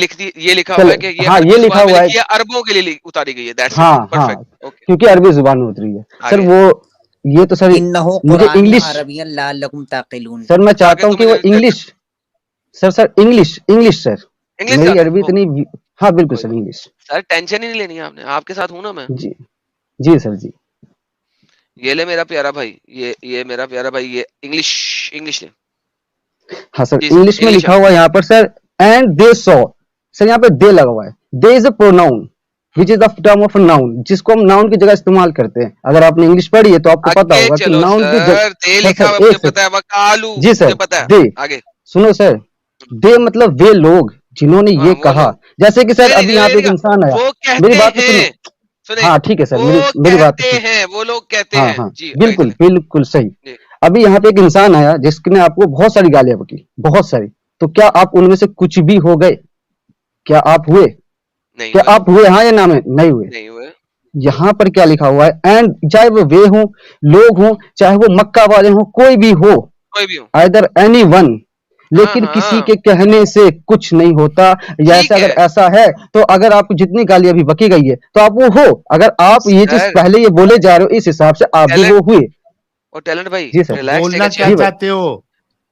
लिखा हुआ चलो, है कि ये हाँ अरबी ये लिखा जुबान में हुआ है, लिखी है, अरबों के लिए उतारी गई है। दैट्स इट, हाँ हाँ, परफेक्ट, ओके। क्योंकि अरबी जुबान में उतरी है सर। आगे वो ये तो सर इन्नहु मुझे कुरान इंग्लिश, अरबियन लअल्लकुम ताक़िलून। सर मैं जाके चाहता हूँ कि तुम्हें वो चेक कर, English, sir English sir, English मेरी जाना है, अरबी ओके, इतनी, हाँ बिल्कुल कोई सर बात इंग्लिश। सर, टेंशन ही नहीं लेनी है आपने, आपके साथ हूं ना मैं। जी जी सर जी। ये ले मेरा प्यारा भाई, ये मेरा प्यारा भाई, ये इंग्लिश, इंग्लिश ले। हाँ सर, जी सर, इंग्लिश में इंग्लिश लिखा हुआ है यहाँ पर sir, and they saw, sir यहाँ पे दे लगा हुआ है। They is a pronoun which is the term of noun, जिसको हम नाउन की जगह इस्तेमाल करते हैं। अगर आपने इंग्लिश पढ़ी है तो आपको पता आगे होगा कि चलो नाउन की जगह, सर, दे सर लिखा हुआ सर मुझे एक सेकंड, पता है, वकालू जी मुझे सर, पता है। दे, आगे, सुनो सर, दे मतलब वे लोग जिन्होंने हाँ ये वो कहा। लोग, जैसे कि सर नहीं अभी नहीं यहाँ पे एक नहीं, इंसान आया, वो मेरी कहते बात तो सुनो। हैं, सुने, हाँ ठीक है सर, वो मेरी बात तो कहते सुनो। हैं, वो लोग कहते हाँ हैं हाँ, जी। आगे बिल्कुल चले बिल्कुल सही। जी। अभी यहाँ पे एक इंसान आया जिसने आपको बहुत सारी गालियां बकी, बहुत सारी, तो क्या आप उनमें से कुछ भी हो गए? क्या आप हुए? नहीं क्या हुए, आप हुए? हाँ या ना में? नहीं हुए। नहीं हुए। यहाँ पर क्या लिखा हुआ है? एंड चाहे वो वे हों, लोग हों, चाहे वो मक्का वाले हों, कोई भी हो, कोई भी हो, आइदर एनी वन, हाँ लेकिन किसी हाँ, के कहने से कुछ नहीं होता। या ठीक ऐसा अगर है ऐसा है तो अगर आपको जितनी गालियां अभी बकी गई है तो आप वो हो। अगर आप ये चीज सर। पहले ये बोले जा रहे हो, इस हिसाब से आप भी टैलेंट, वो हुए। और टैलेंट भाई जी सर, रिलैक्स, टेक बोलना अ क्या जी चेयर। भाई। चाहते हो?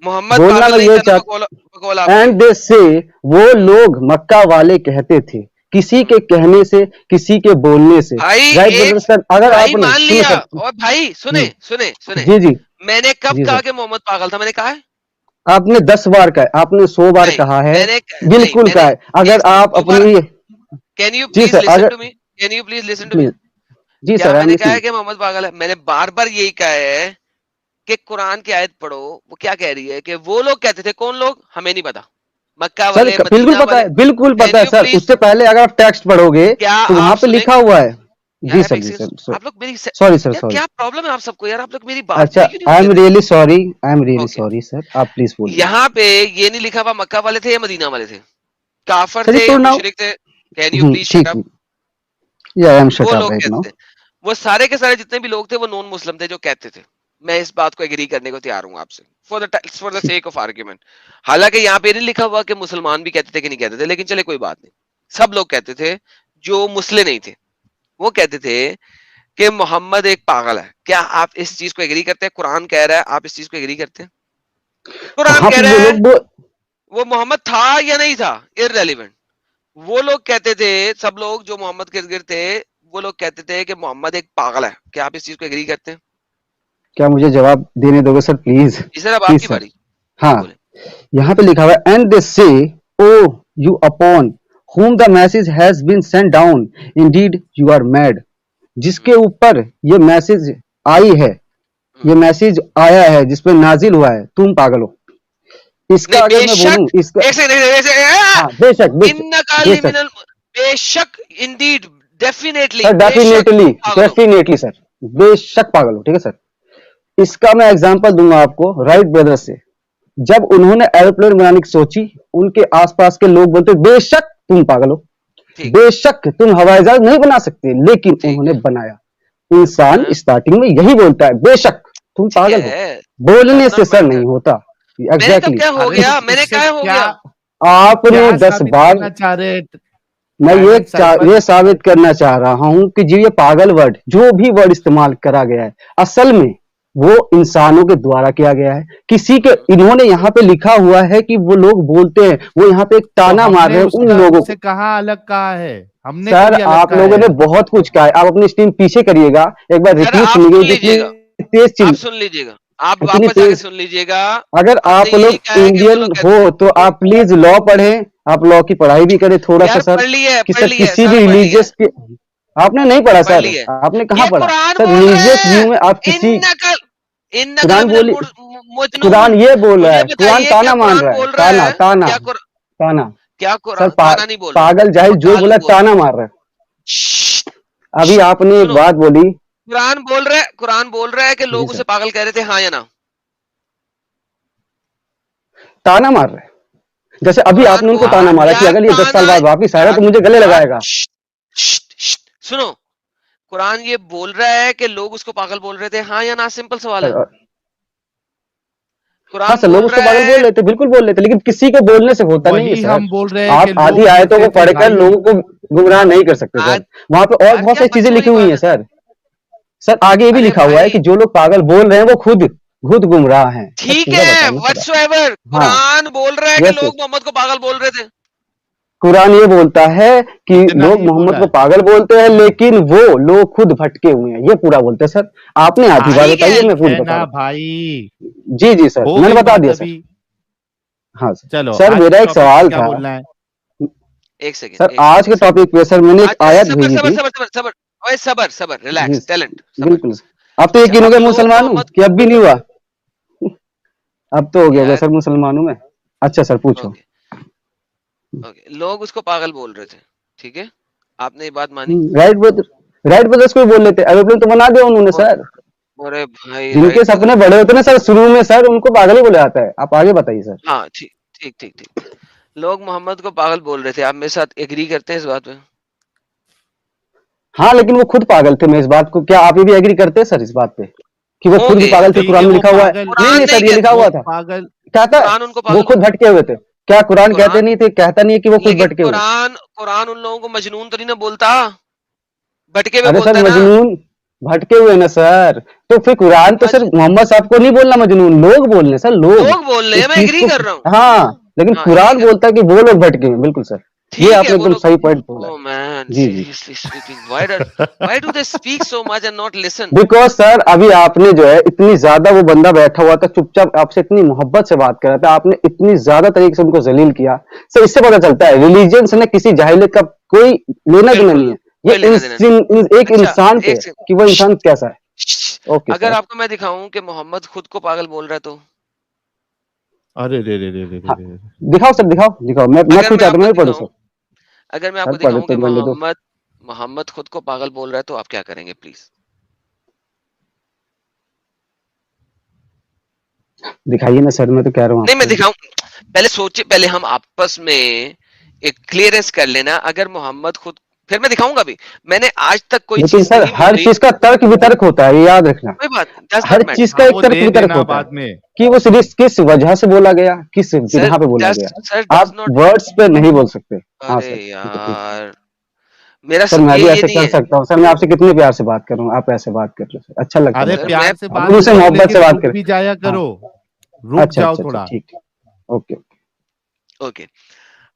मोहम्मद बोलना पागल मैं नहीं ये था तो चाह, बकौल आपने एंड की। दे से, वो लोग मक्का वाले कहते थे, किसी के कहने से, किसी के बोलने से। भाई राइट एक, ब्रदर सर, अगर भाई आपने मान सुनो लिया। सर, और भाई सुने सुने सुने, जी जी मैंने कब जी कहा सर, कि मोहम्मद पागल था? मैंने कहा है? आपने 10 बार कहा है, आपने 100 बार नहीं, कहा है, नहीं बिल्कुल मैंने कहा है। अगर एक सेकंड, आप दो बार। अपनी, कैन यू जी प्लीज सर, लिसन अगर to me, can you please listen to me? Please, जी क्या सर, आई एम मैंने कहा है लिसनिंग। कि मोहम्मद पागल है? मैंने बार बार यही कहा है कि कुरान की आयत पढ़ो, वो क्या कह रही है कि वो लोग कहते थे। कौन लोग? हमें नहीं पता। मक्का सर वाले, बिल्कुल मदीना पता वाले। है, बिल्कुल कैन पता है यू सर। प्लीज, उससे पहले अगर आप टेक्स्ट पढ़ोगे क्या तो वहां आप पे लिखा सुनेंगे? हुआ है। यार जी आप सर, एक जी सेकंड, सर, आप लोग मेरी सॉरी सर, यार सॉरी। क्या प्रॉब्लम है आप सबको? यार आप लोग मेरी बात अच्छा, पूरी क्यों नहीं आई होने एम देते? Really sorry, I am really okay, sorry sir, आप प्लीज बोलिए। यहाँ पे ये नहीं लिखा हुआ मक्का वाले थे या मदीना वाले थे, काफर सर ये थे या प्रोनाउन, मुशरिक थे। कैन यू प्लीज शट ठीक अप? है, या आई एम शट वो अप लोग राइट नाउ। कहते थे, वो सारे के सारे जितने भी लोग थे वो नॉन मुस्लिम थे जो कहते थे। मैं इस बात को एग्री करने को तैयार हूं आपसे, for the sake of argument. हालांकि यहाँ पे नहीं लिखा हुआ कि मुसलमान भी कहते थे कि नहीं कहते थे, लेकिन चले कोई बात नहीं। सब लोग कहते थे जो मुस्लिम नहीं थे, वो कहते थे कि मोहम्मद एक पागल है। क्या आप इस चीज को एग्री करते हैं? कुरान कह रहा है, आप इस चीज को एग्री करते हैं? कुरान कहाँ कह पे रहा वो है लोग वो, वो मोहम्मद था या नहीं था, इररेलेवेंट। वो लोग कहते थे, सब लोग जो मोहम्मद के इर्द-गिर्द थे, वो लोग कहते थे कि मोहम्मद एक पागल है। क्या आप इस चीज को एग्री करते हैं? क्या मुझे जवाब देने दोगे सर प्लीज? जी सर, अब प्लीज आपकी सर। बारी, हाँ, बोले। यहाँ पे लिखा हुआ है, and they say, O you upon whom the message has been sent down, indeed you are mad, जिसके ऊपर ये मैसेज आई है, ये मैसेज आया है, जिसपे नाजिल हुआ है, तुम पागल हो। इसका नहीं, अगर मैं बोलूं, बेशक, इसका, एक सेकंड, हाँ बेशक बेशक इन्नका बेशक लिमिनल, बेशक, इंडीड, डेफिनेटली, सर, बेशक डेफिनेटली तुम पागल हो। डेफिनेटली सर, बेशक पागल हो, ठीक है सर। इसका मैं एग्जांपल दूंगा आपको राइट ब्रदर से। जब उन्होंने एरोप्लेन बनाने की सोची, उनके आसपास के लोग बोलते बेशक तुम पागल हो, ठीक, बेशक तुम हवाई जहाज नहीं बना सकते, लेकिन ठीक उन्होंने है, बनाया। इंसान हाँ, स्टार्टिंग में यही बोलता है बेशक तुम ठीक पागल हो, है, बोलने डज से नॉट सर मैटर। नहीं होता। मैंने कब एग्जैक्टली क्या हो अरे गया? तो मैंने इससे क्या हो क्या गया? आपने क्या 10 साबित बार, करना चाह रहे? मैं डायमंड साइफर ये साबित करना चाह रहा हूं कि जो ये पागल वर्ड, जो भी वर्ड इस्तेमाल करा गया है, असल में वो इंसानों के द्वारा किया गया है। किसी के, इन्होंने यहाँ पे लिखा हुआ है कि वो लोग बोलते हैं, वो यहाँ पे एक तो ताना मार हमने रहे हैं उन उसका लोगों उससे को। कहा अलग कहा है? हमने सर कभी अलग आप कहा लोगों है ने यार? बहुत कुछ कहा है, आप अपनी स्क्रीन पीछे करिएगा, एक बार सर रिपीट आप सुनिए, सुन जितनी लीजिएगा, तेज आप चिल, सुन लीजिएगा, आप इतनी वापस जाके तेज, सुन लीजिएगा। अगर हमने आप यही लोग कहा है कि वो इंडियन लोग कहते हो थे। तो आप प्लीज लॉ पढ़ें, आप लॉ की पढ़ाई भी करें थोड़ा सा यार सर, कि पढ़ सर ली है, किसी भी सारा पढ़ लिया है, रिलीजियस के, आपने नहीं पढ़ा पढ़ सर, ली है। आपने कहाँ ये पढ़ा कुरान सर? बोल रहा रिलीजियस है, व्यू में आप किसी, इन्नकल इन्ना कुरान मिनल बोली, मजनून। कुरान ये बोल रहा मुझे है, कुरान बताइए ताना क्या मान कुरान रहा है, बोल रहा ताना है, ताना क्या ताना। कुरान सर ताना नहीं बोल रहा, पागल जाहिल वो जो गाली बोला बोल रहा ताना है। मार रहा है। श्श्श, अभी आपने एक सुनो, बात बोली, कुरान बोल रहा है कि जी लोग सर, उसे पागल कह रहे थे, हाँ या ना? ताना मार रहा है। जैसे अभी कुरान आपने उनको बोल ताना मारा कि यार अगर ये 10 साल ताना बाद वापिस आएगा यार तो मुझे गले यार लगाएगा। सुनो, कुरान ये बोल रहा है कि लोग उसको पागल बोल रहे थे, हाँ या ना? सिंपल सवाल है। हाँ कुरान सर, लोग बोल उसको रहा पागल बोल है, रहे थे, बिल्कुल बोल रहे थे, लेकिन किसी के बोलने से होता नहीं है वही सर। हम बोल रहे हैं कि आप आधी लोग आयतों बोलते को थे पढ़कर भाई। लोगों को गुमराह नहीं कर सकते सर। आज वहां पे और यार बहुत क्या सारी चीजें बच्चों लिखी वाली हुई हैं बात है। सर आगे ये भी अरे लिखा हुआ है कि भाई जो लोग पागल बोल रहे हैं वो खुद गुमराह हैं। सर ठीक पूरा है, बताइए सर। व्हाटसोएवर हाँ, कुरान बोल रहा है कि यस लोग यस, मोहम्मद को पागल बोल रहे थे। कुरान ये बोलता है कि इतना लोग ही मोहम्मद बोला को है। पागल बोलते हैं, लेकिन वो लोग खुद भटके हुए हैं, ये पूरा बोलते हैं सर। आपने आधी बात ठीक है, बताई है, मैं पूरी है बता ना रहा भाई, हूँ। जी जी सर, हो मैंने गई बता बात दिया सर। अभी। हाँ सर। चलो सर आज मेरा के एक टॉपिक पे सवाल क्या था बोलना है? एक सेकंड, सर, एक आज सेकंड, के एक सेकंड। टॉपिक पे सर मैंने एक आयत सबर भेजी सबर थी। सबर सबर सबर, ओए सबर सबर, जी रिलैक्स, टैलेंट, सबर। बिल्कुल। अब तो अच्छा, यकीन हो अब गया लोग मुसलमान हूँ मोहम्मद कि अब भी नहीं हुआ। अब तो हो गया होगा यार सर मुसलमान हूँ मैं। अच्छा सर पूछो। ओके ओके, लोग उसको पागल बोल रहे थे, ठीक है, आपने ये बात मानी। राइट ब्रदर्स को बोल लेते, एरोप्लेन तो बना दिया उन्होंने और सर। अरे भाई जिनके राइट सपने ब्रदर्स बड़े होते हैं ना सर, शुरू में सर उनको पागल ही बोला जाता है। आप आगे बताइए सर। हाँ ठीक ठीक ठीक ठीक, लोग मोहम्मद को पागल बोल रहे थे, आप मेरे साथ एग्री करते हैं इस बात पे? हाँ, लेकिन वो खुद पागल थे। मैं इस बात को, क्या आप ये भी एग्री करते हैं सर इस बात पे कि वो खुद भी होंगे पागल यार, थे? ठीक है, कुरान में वो लिखा हुआ है। पागल, नहीं कुरान नहीं नहीं सर, ये लिखा कहता, हुआ वो था। पागल। क्या था? कुरान उनको वो पागल खुद भटके हुए थे। क्या कुरान कहते कुरान नहीं थे, कहता नहीं है कि वो खुद लेकिन भटके हुए थे? कुरान उन लोगों को मजनून तो नहीं ना बोलता, भटके हुए अरे सर बोलता है ना। मजनून भटके हुए ना सर। तो फिर कुरान तो मज सर मोहम्मद साहब को नहीं बोलना मजनून, लोग बोल रहे हैं सर, लोग लोग बोल रहे हैं, इस मैं चीज एग्री को। कर रहा हूँ। हाँ, लेकिन हाँ एग्री कुरान कर, बोलता है कि वो लोग भटके हैं। बिल्कुल सर, ये ठीक है आपने वो एकदम लोग। सही पॉइंट बोला है। ओ मैन, जी जी। Seriously speaking, why do they speak so much and not listen? Because sir अभी आपने जो है इतनी ज्यादा, वो बंदा बैठा हुआ था चुपचाप, आपसे इतनी मोहब्बत से बात कर रहा था, आपने इतनी ज्यादा तरीके से उनको जलील किया। सर इससे पता चलता है रिलीजन से ना किसी जाहिलियत का कोई लेना देना नहीं बिल्कुल, है। कोई ये लेना देना नहीं। एक अच्छा इंसान पे एक है कि वो इंसान कैसा है। ओके अगर सर। आपको मैं दिखाऊं कि मोहम्मद खुद को पागल बोल रहा है तो? अरे रे रे रे रे रे हाँ, रे। दिखाओ सर, दिखाओ दिखाओ। मैं अगर खुद मैं चाहता हूँ, आपको मैं भी पढ़ूँ दिखाऊं सर। अगर मैं सर आपको पढ़े दिखाऊं तो कि पढ़ने दो। मोहम्मद खुद को पागल बोल रहा है तो आप क्या करेंगे प्लीज? दिखाइए ना सर, मैं तो कह रहा हूँ नहीं मैं आपको। दिखाऊं, पहले सोचिए, पहले हम आपस में एक क्लियरेंस कर लेना। अगर मोहम्मद खुद, फिर मैं दिखाऊंगा भी। मैंने आज तक कोई लेकिन चीज सर नहीं हर बोली, चीज का तर्क वितर्क होता है, ये याद रखना। कोई बात नहीं, डज हर नॉट मैटर चीज का हाँ, एक वो तर्क दे वितर्क देना होता है बाद में। कि वो सिर्फ किस वजह से बोला गया, किस सर। बिना पे बोला डज गया। सर डज आप नॉट, वर्ड्स पे नहीं बोल सकते। हाँ अरे सर ठीक है, ठीक है। यार मेरा सर मैं भी ये ऐसे नहीं कर है सकता हूँ सर, मैं आपसे कितने प्यार से बात कर रहा हूँ, आप ऐसे बात कर रहे हो सर, अच्छा लगता है अरे मुझे। सर। मैं प्यार से आप बात मुझसे करो, मोहब्बत से लेकिन बात रुक करें। भी जाया हाँ, करो, रुक अच्छा जाओ अच्छा अच्छा, थोड़ा। ठीक है, ओके। ओके,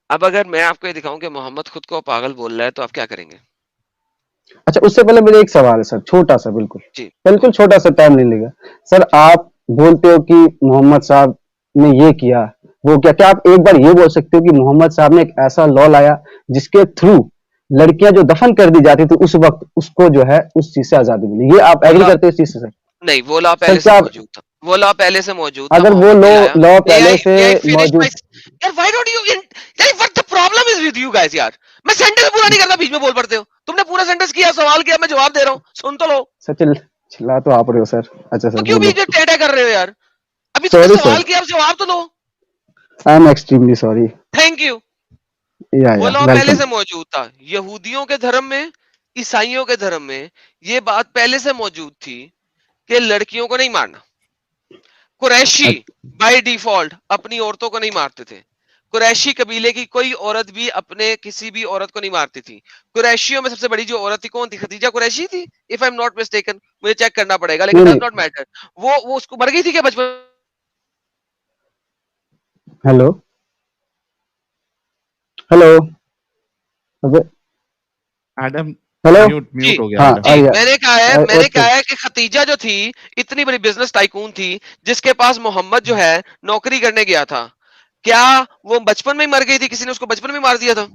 अब अगर मैं आपको ये दिखाऊं कि मोहम्मद खुद को पागल बोल रहा है तो आप क्या करेंगे? अच्छा, उससे पहले मेरे एक सवाल है सर, छोटा सा, बिल्कुल जी बिल्कुल बोलिए। छोटा सा, टाइम नहीं लेगा। सर आप बोलते हो कि मोहम्मद साहब ने ये किया वो किया, क्या आप एक बार ये बोल सकते हो कि मोहम्मद साहब ने एक ऐसा लॉ लाया जिसके थ्रू लड़कियां जो दफन कर दी जाती थी उस वक्त, उसको जो है उस चीज से आजादी मिली? ये आप वो एग्री लॉ, करते हो इस चीज से सर? नहीं वो लॉ सर पहले से क्या मौजूद था, वो लॉ पहले से मौजूद था, अगर वो मोहम्मद लॉ ने लाया। लॉ पहले से मे आई फिनिश माय, मौजूद, यार व्हाई डोंट यू यार, what the problem is with you guys यार? मैं सेंटेंस पूरा नहीं करता, बीच में बोल पड़ते हो। तुमने पूरा सेंटेंस किया, सवाल किया, मैं जवाब दे रहा हूँ, सुन तो लो। सर चिल्ला तो आप रहे हो सर। अच्छा तो सर क्यों बोलो। बीच में टेढ़ा कर रहे हो यार? अभी तुमने सॉरी सवाल सर, किया, अब जवाब तो दो। I am extremely sorry. Thank you. वो या लॉ पहले वेलकम। से मौजूद था, यहूदियों के धर्म में, ईसाइयों के धर्म में ये बात पहले से मौजूद थी कि लड़कियों को नहीं मारना। कुरैशी बाय डिफॉल्ट अपनी औरतों को नहीं मारते थे। कुरैशी कबीले की कोई औरत भी अपने किसी भी औरत को नहीं मारती थी। कुरैशियों में सबसे बड़ी जो औरत थी कौन थी? खदीजा कुरैशी थी, if I am not mistaken, मुझे चेक करना पड़ेगा, लेकिन नहीं डज नहीं, नॉट मैटर। वो उसको मर गई थी क्या बचपन? हेलो हेलो, अबे एडम हेलो। म्यूट जी म्यूट हो गया हाँ एडम। आ जी, गया। मैंने ओके। कहा है कि खतीजा जो थी, इतनी बड़ी बिजनेस टाइकून थी, जिसके पास मोहम्मद जो है नौकरी करने गया था, क्या वो बचपन में ही मर गई थी? किसी ने उसको बचपन में मार दिया था?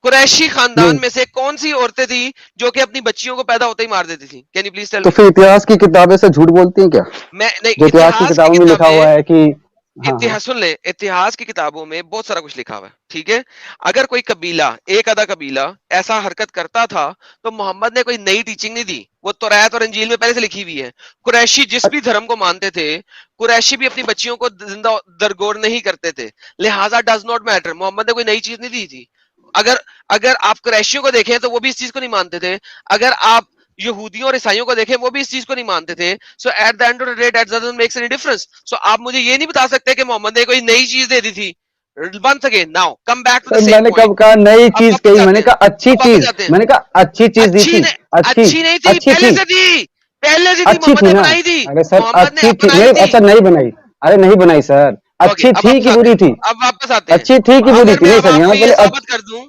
कुरैशी खानदान नहीं में से कौन सी औरतें थी जो कि अपनी बच्चियों को पैदा होते ही मार देती थी? कैन यू प्लीज टेल तो मी? फिर इतिहास की किताबें से झूठ बोलती हैं क्या? मैं नहीं, जो इतिहास की इतिहास की किताबों में लिखा हुआ किताबें, है कि हाँ हाँ इतिहास सुन ले, इतिहास की किताबों में बहुत सारा कुछ लिखा हुआ है, ठीक है? अगर कोई कबीला, एक आधा कबीला ऐसा हरकत करता था तो मोहम्मद ने कोई नई टीचिंग नहीं दी, वो तौरात और इंजील में पहले से लिखी हुई है। कुरैशी जिस भी धर्म को मानते थे, कुरैशी भी अपनी बच्चियों को जिंदा दरगोर नहीं करते थे, लिहाजा डज नॉट मैटर, मोहम्मद ने कोई नई चीज नहीं दी थी। अगर अगर आप कुरैशियों को देखें तो वो भी इस चीज को नहीं मानते थे, अगर आप यहूदियों और ईसाइयों को देखें वो भी इस चीज को नहीं मानते थे। So at the end of the day that doesn't make any difference. So आप मुझे ये नहीं बता सकते कि मोहम्मद ने कोई नई चीज दे दी थी। Once again now come back to the sir, same मैंने कब पॉइंट। कहा नई अब चीज वापस कही? जाते मैंने हैं, कहा अच्छी अब वापस चीज, जाते हैं। मैंने कहा अच्छी चीज दी अच्छी थी। ने अच्छी अच्छी नहीं थी, अच्छी पहले थी, से थी, पहले से थी, अच्छी मोहम्मद थी ने ना? बनाई थी, अरे सर मोहम्मद ने अच्छी अब थी, बनाई नहीं थी। अच्छा नहीं बनाई, अरे नहीं बनाई सर, ओके, अच्छी अब थी वापस कि आते बुरी हैं, थी? अब वापस आते हैं। अच्छी थी कि बुरी अगर थी? मैं नहीं अब सर, यहाँ आपको ये पहले साबित कर दूं,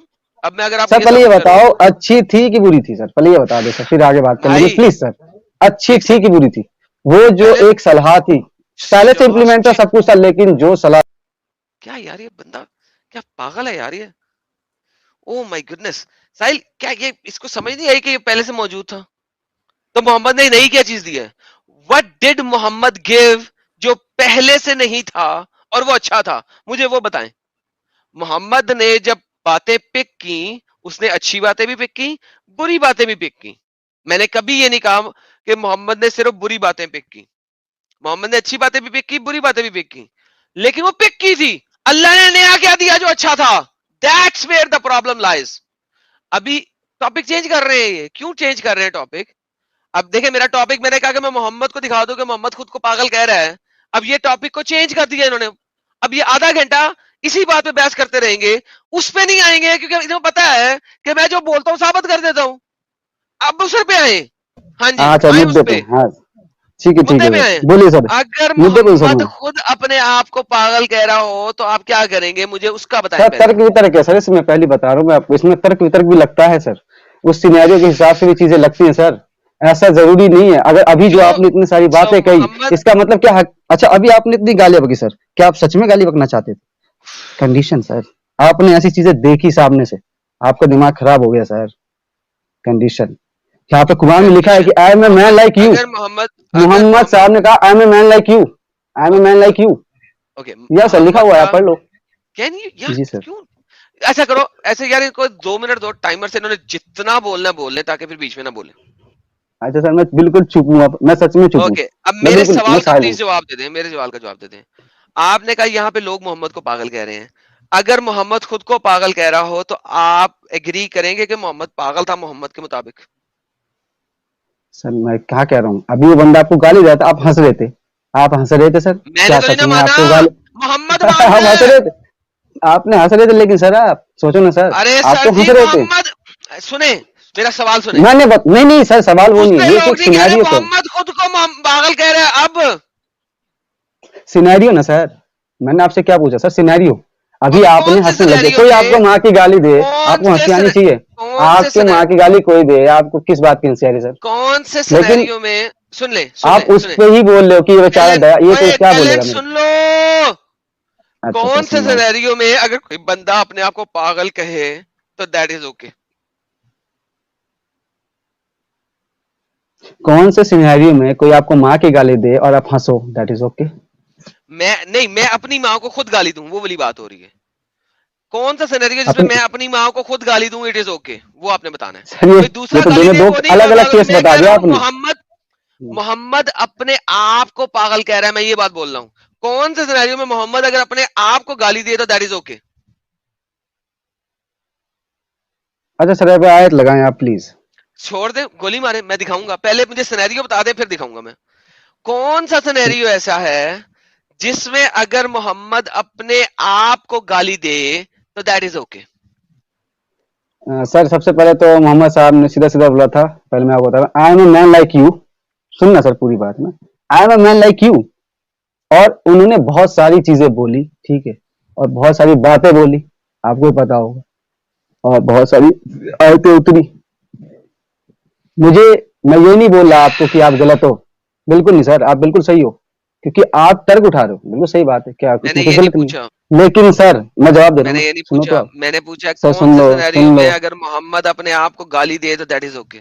अब मैं अगर आपको सर ये पहले ये साबित करूं, बताओ अच्छी थी कि बुरी थी? सर पहले ये बता दो सर, फिर आगे बात कर लेंगे भाई प्लीज सर। अच्छी एक थी सेकंड, कि बुरी थी? वो जो पहले एक सलाह थी, पहले से शाबाश इम्प्लीमेंट था, जी। सब कुछ था, लेकिन जो सलाह क्या यार ये बंदा क्या पागल है यार ये? ओ माय गुडनेस, साहिल क्या ये इसको समझ नहीं आई कि ये पहले से मौजूद था? तो मोहम्मद ने नई क्या चीज दी है? व्हाट डिड मोहम्मद गिव जो पहले से नहीं था और वो अच्छा था? मुझे वो बताएं। मोहम्मद ने जब बातें पिक की, उसने अच्छी बातें भी पिक की, बुरी बातें भी पिक की। मैंने कभी ये नहीं कहा कि मोहम्मद ने सिर्फ बुरी बातें पिक की। मोहम्मद ने अच्छी बातें भी पिक की, बुरी बातें भी पिक की, लेकिन वो पिक की थी। अल्लाह ने नया क्या दिया जो अच्छा था? That's where the problem lies. अभी टॉपिक चेंज कर रहे हैं, ये क्यों चेंज कर रहे हैं टॉपिक? अब देखें, मेरा टॉपिक, मैंने कहा कि मैं मोहम्मद को दिखा दूं कि मोहम्मद खुद को पागल कह रहा है। अब ये टॉपिक को चेंज कर दिया इन्होंने। अब ये आधा घंटा इसी बात पे बहस करते रहेंगे, उस पे नहीं आएंगे, क्योंकि इन्हें पता है कि मैं जो बोलता हूं साबित कर देता हूं। अब उस पे आए। हाँ जी, अच्छा आए उस मुद्दे पे, पे, हाँ ठीक है मुद्दे पे सर, आए। बोलिए सर, अगर मुद्दे पे सर। मोहम्मद खुद अपने आप को पागल कह रहा हो तो आप क्या करेंगे? मुझे उसका बताएं सर पहले। तर्क वितर्क है सर, इसमें पहली बता रहा हूँ मैं आपको, इसमें तर्क वितर्क भी लगता है सर, उस सिनेरियो के हिसाब से भी चीजें लगती हैं सर, ऐसा जरूरी नहीं है। अगर अभी जो क्यों? आपने इतनी सारी सो बातें कही, मोहम्मद, इसका मतलब क्या अच्छा अभी आपने इतनी गालियां बकी सर, क्या आप सच में गाली बकना चाहते थे? कंडीशन सर, आपने ऐसी चीजें देखी सामने से, आपका दिमाग खराब हो गया सर। कंडीशन, यहाँ पे कुरान में लिखा है कि I am a man like you, अगर मोहम्मद मोहम्मद साहब ने कहा I am a man like you, I am a man like you, okay, yes sir, लिखा हुआ है, आप पढ़ लो। कैन यू यार जी सर। क्यों ऐसा करो? ऐसे यार इनको 2 मिनट दो टाइमर से, इन्होंने जितना बोलना है बोल ले, ताकि फिर बीच में ना बोले। अच्छा सर, मैं बिल्कुल चुप हूँ, मैं सच में चुप हूँ, ओके, अब मैं मेरे बिल्कुल सवाल मैं का साइलेंट प्लीज जवाब दे दें, मेरे सवाल का जवाब दे दें। आपने कहा यहाँ पे लोग मोहम्मद को पागल कह रहे हैं। अगर मोहम्मद खुद को पागल कह रहा हो तो आप एग्री करेंगे कि मोहम्मद पागल था मोहम्मद के मुताबिक? सर मैं क्या कह रहा हूँ, अभी वो बंदा आपको गाली देता, आप हंस रहे थे, आप हंस रहे थे सर, मैंने क्या तो नहीं सच ना में माना, आपको गाली मोहम्मद आप मान हंस रहे। रहे थे, आपने हंस रहे थे, लेकिन सर आप सोचो ना सर, अरे आप सर तो जी, हंस रहे थे। मोहम्मद सुने, मेरा सवाल सुने। नहीं नहीं सर, सवाल वो उस नहीं पे है, ये लोग एक नहीं कह रहे सिनेरियो सर, मोहम्मद खुद को पागल कह रहे हैं। अब सिनेरियो ना सर, मैंने आपसे क्या पूछा सर? सिनेरियो, अभी ओके, आपने कौन से हंसने लगे, सिनेरियो कोई आपको में, माँ की गाली दे, कौन आपको हंसी से आनी चाहिए, कौन से आपके माँ की गाली कोई दे, आपको किस बात की हंसी आ रही है सर? कौन से लेकिन सिनेरियो में, सुन ले आप उस सुने, पे ही बोल रहे हो कि ये बेचारा कैलन, दया, ये तो ओए क्या कैलन बोलेगा मेरे? सुन लो। अच्छा सर कौन से सुन रहा हूँ। सिनेरियो में अगर कोई बंदा अपने आप को पागल कहे तो दैट इज ओके? कौन से सिनेरियो में कोई आपको माँ की गाली दे और आप हंसो, दैट इज ओके? मैं अपनी माँ को खुद गाली दूं, वो वाली बात हो रही है। कौन सा सिनेरियो जिसमें अपनी मैं अपनी माँ को खुद गाली दूं, इट इज ओके, वो आपने बताना है। सर, ये कोई दूसरा तो गाली दोनों दे दो वो नहीं, अलग अलग केस मैं बता कह रहा दिया हूं आपने। मोहम्मद अपने आप को पागल कह रहा है, मैं ये बात बोल रहा हूं। कौन से सिनेरियो में मोहम्मद अगर अपने आप को गाली दे तो दैट इज ओके? अच्छा सर, अब आयत लगाएं आप प्लीज। छोड़ दे, गोली मारे, मैं दिखाऊंगा। पहले मुझे सिनेरियो बता दे, फिर दिखाऊंगा मैं। कौन सा सिनेरियो ऐसा है जिसमें अगर मोहम्मद अपने आप को गाली दे तो दैट इज ओके? सर सबसे पहले तो मोहम्मद साहब ने सीधा सीधा बोला था, पहले मैं आपको बता रहा हूँ, I am a man like you, सुनना सर पूरी बात में, I am a man like you, और उन्होंने बहुत सारी चीजें बोली, ठीक है, और बहुत सारी बातें बोली, आपको भी पता होगा, और बहुत सारी आयतें उतरी। मुझे, मैं ये नहीं बोल रहा आपको कि आप गलत हो, बिल्कुल नहीं सर, आप बिल्कुल सही हो, क्योंकि आप तर्क उठा रहे हो, बिल्कुल सही बात है, क्या मैंने उसमें ये कोई नहीं गलत नहीं, पूछा। लेकिन सर मैं जवाब दे रहा मैंने हूँ, ये नहीं सुनो तो पूछा, आप। मैंने पूछा सर कौन सुन से लो, सिनेरियो सुन में लो। अगर मोहम्मद अपने आप को गाली दे तो दैट इज ओके।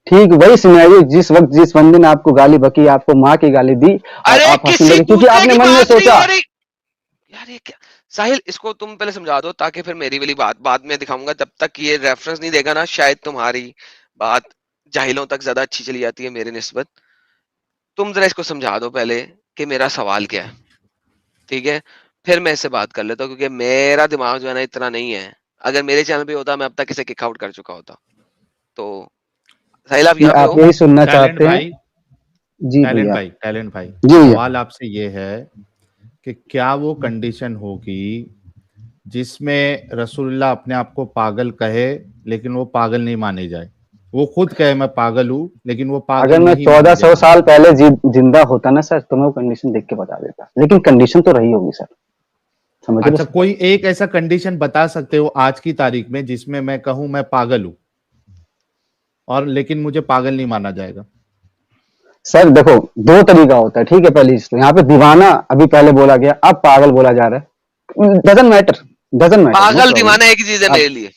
ठीक, वही सिनेरियो जिस वक्त जिस बंदे ने आपको गाली बकी, आपको माँ की गाली दी और अरे आप हंसने किसी लगे क्योंकि दूसरे आपने की मन में बात नहीं सोचा। हो रही यार, ये क्या साहिल, इसको तुम पहले समझा दो ताकि फिर मेरी वाली बात बाद में दिखाऊंगा। जब तक ये रेफरेंस नहीं देगा ना, शायद तुम्हारी बात जाहिलों तक ज्यादा अच्छी चली जाती है मेरे निस्बत। तुम जरा इसको समझा दो पहले कि मेरा सवाल क्या है, ठीक है? फिर मैं इससे बात कर लेता हूँ, क्योंकि मेरा दिमाग जो है ना इतना नहीं है। अगर मेरे चैनल पे होता मैं अब तक इसे किक आउट कर चुका होता। तो साहिल आप यहाँ पे आप हो? यही सुनना टैलेंट चाहते हैं? भाई, जी भैया। टैलेंट भाई, जी भैया। सवाल आपसे ये है कि क्या वो कंडीशन होगी जिसमें रसूलुल्लाह अपने आप को पागल कहे लेकिन वो पागल नहीं माने जाए? वो खुद कहे मैं पागल हूँ लेकिन वो पागल अगर मैं नहीं माने 1400 जाएंगे। साल पहले जिंदा होता ना सर, तो मैं वो कंडीशन देख के बता देता, लेकिन कंडीशन तो रही होगी सर, समझ रहे अच्छा, हो? कोई एक ऐसा कंडीशन बता सकते हो आज की तारीख में जिसमें मैं कहूं मैं पागल हूं और लेकिन मुझे पागल नहीं माना जाएगा? सर देखो, दो तरीका होता है, ठीक है? पहली चीज तो यहाँ पे दीवाना अभी पहले बोला गया, अब पागल बोला जा रहा है। डजंट मैटर, नो पागल प्रॉब्लम। दीवाना एक ही चीज है अब मेरे लिए।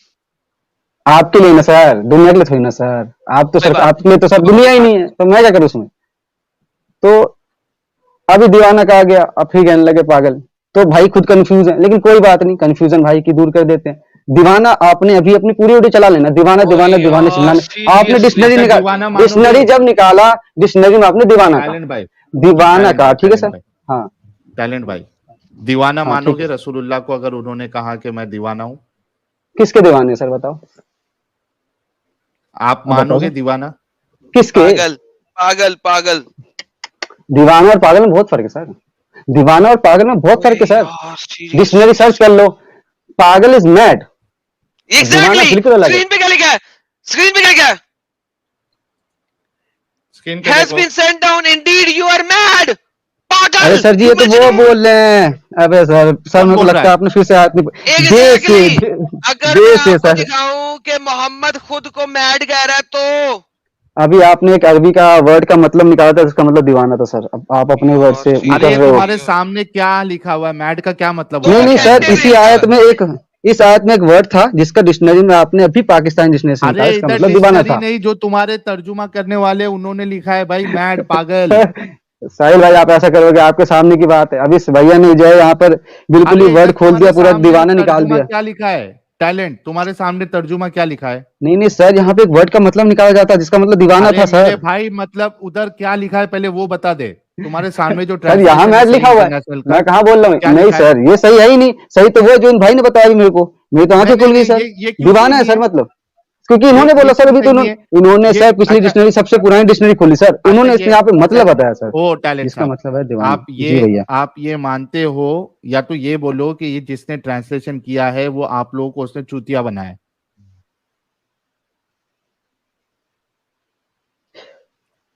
आपके लिए ना सर, दुनिया के लिए थोड़ी ना सर। आप तो कोई सर, बात आपके लिए तो सर नहीं, दुनिया ही कोई बात नहीं है, तो मैं क्या करूं उसमें? तो अभी दीवाना कहा गया, अब फिर कहने लगे पागल, तो भाई खुद कंफ्यूज है, लेकिन कोई बात नहीं, कंफ्यूजन भाई की दूर कर देते हैं। दीवाना आपने अभी अपनी पूरी वीडियो चला लेना, दीवाना नहीं। दीवाना ओए दीवाना यार चिल्लाने। आपने सीरियसली डिक्शनरी अच्छा, निकाल, दीवाना मानोगे? डिक्शनरी जब निकाला, डिक्शनरी में आपने दीवाना कहा, टैलेंट भाई, दीवाना कहा, ठीक है टैलेंट सर? भाई, हाँ टैलेंट भाई, दीवाना हाँ, ठीक मानोगे है। रसूलुल्लाह को अगर उन्होंने कहा कि मैं दीवाना हूं? किसके दीवाने सर, बताओ? आप अब बताओ मानोगे सर, दीवाना? किसके? पागल पागल पागल। दीवाना और पागल में बहुत फर्क है सर, दीवाना और पागल में बहुत ओए फर्क है सर। यार डिक्शनरी सीरियसली सर्च कर लो, पागल इज मैड, दीवाना एग्जैक्टली। बिल्कुल अलग है। स्क्रीन पे क्या लिखा है? स्क्रीन पे क्या लिखा है? स्क्रीन पे हैज देखो। Been sent down, indeed you are mad. अरे पागल, सर जी, यू ये तो वो मजनून। बोल रहे हैं। अबे सर, कौन मेरे को बोल रहा लगता है है? आपने फिर से हाथ नहीं, दे से एग्जैक्टली। अगर मैं दे से आपको सर। दिखाऊं कि मोहम्मद खुद को मैड कह रहा है तो अभी आपने एक अरबी का वर्ड का मतलब निकाला था, जिसका मतलब दीवाना था सर। अब आप अपने वर्ड यार से अरे कर ये रहे हो। तुम्हारे सामने क्या लिखा हुआ है? मैड का क्या मतलब तो होता नहीं है नहीं सर, ट्रांसलेशन? इसी आयत में एक, इस आयत में एक वर्ड था जिसका डिक्शनरी में आपने अभी पाकिस्तानी डिक्शनरी से निकाला, अरे इसका इधर मतलब दीवाना डिक्शनरी था। नहीं, जो तुम्हारे तर्जुमा करने वाले उन्होंने लिखा है भाई, मैड, पागल। साहिल भाई, आप ऐसा करोगे? आपके सामने की बात है। अभी इस भैया ने जो है यहाँ पर बिल्कुल ही अरे वर्ड इधर खोल दिया, तुम्हारे पूरा सामने दीवाना निकाल तर्जुमा दिया। क्या लिखा है? टैलेंट, तुम्हारे सामने तर्जुमा क्या लिखा है? नहीं नहीं सर, यहाँ पे एक वर्ड का मतलब निकाला जाता है जिसका मतलब दीवाना अरे था मेरे सर। भाई, मतलब उधर क्या लिखा है पहले वो बता दे। तुम्हारे सामने जो सर यहाँ ट्रांसलेशन है मैच सही लिखा हुआ है, इंटरनेशनल का, मैं कहाँ बोल रहा क्या हूँ? नहीं लिखा है? सर, ये सही है ही नहीं। सही तो वो है जो इन भाई ने बताया अभी मेरे को, मेरी तो नहीं आंखें नहीं खुल गई नहीं, सर। ये क्यों दीवाना सही है नहीं सर है? मतलब, क्योंकि इन्होंने ये बोला सर, क्यों अभी तो सही नहीं है? इन्होंने ये सर पिछली अच्छा, डिक्शनरी, सबसे पुरानी डिक्शनरी खोली सर, अच्छा उन्होंने ये इसमें यहाँ पे अच्छा, मतलब बताया सर, ओ टैलेंट जिसका साहब, मतलब है दीवाना। जी भैया। आप ये मानते हो या तो ये बोलो कि ये जिसने ट्रांसलेशन किया है वो आप लोगों को उसने चूतिया बनाया है?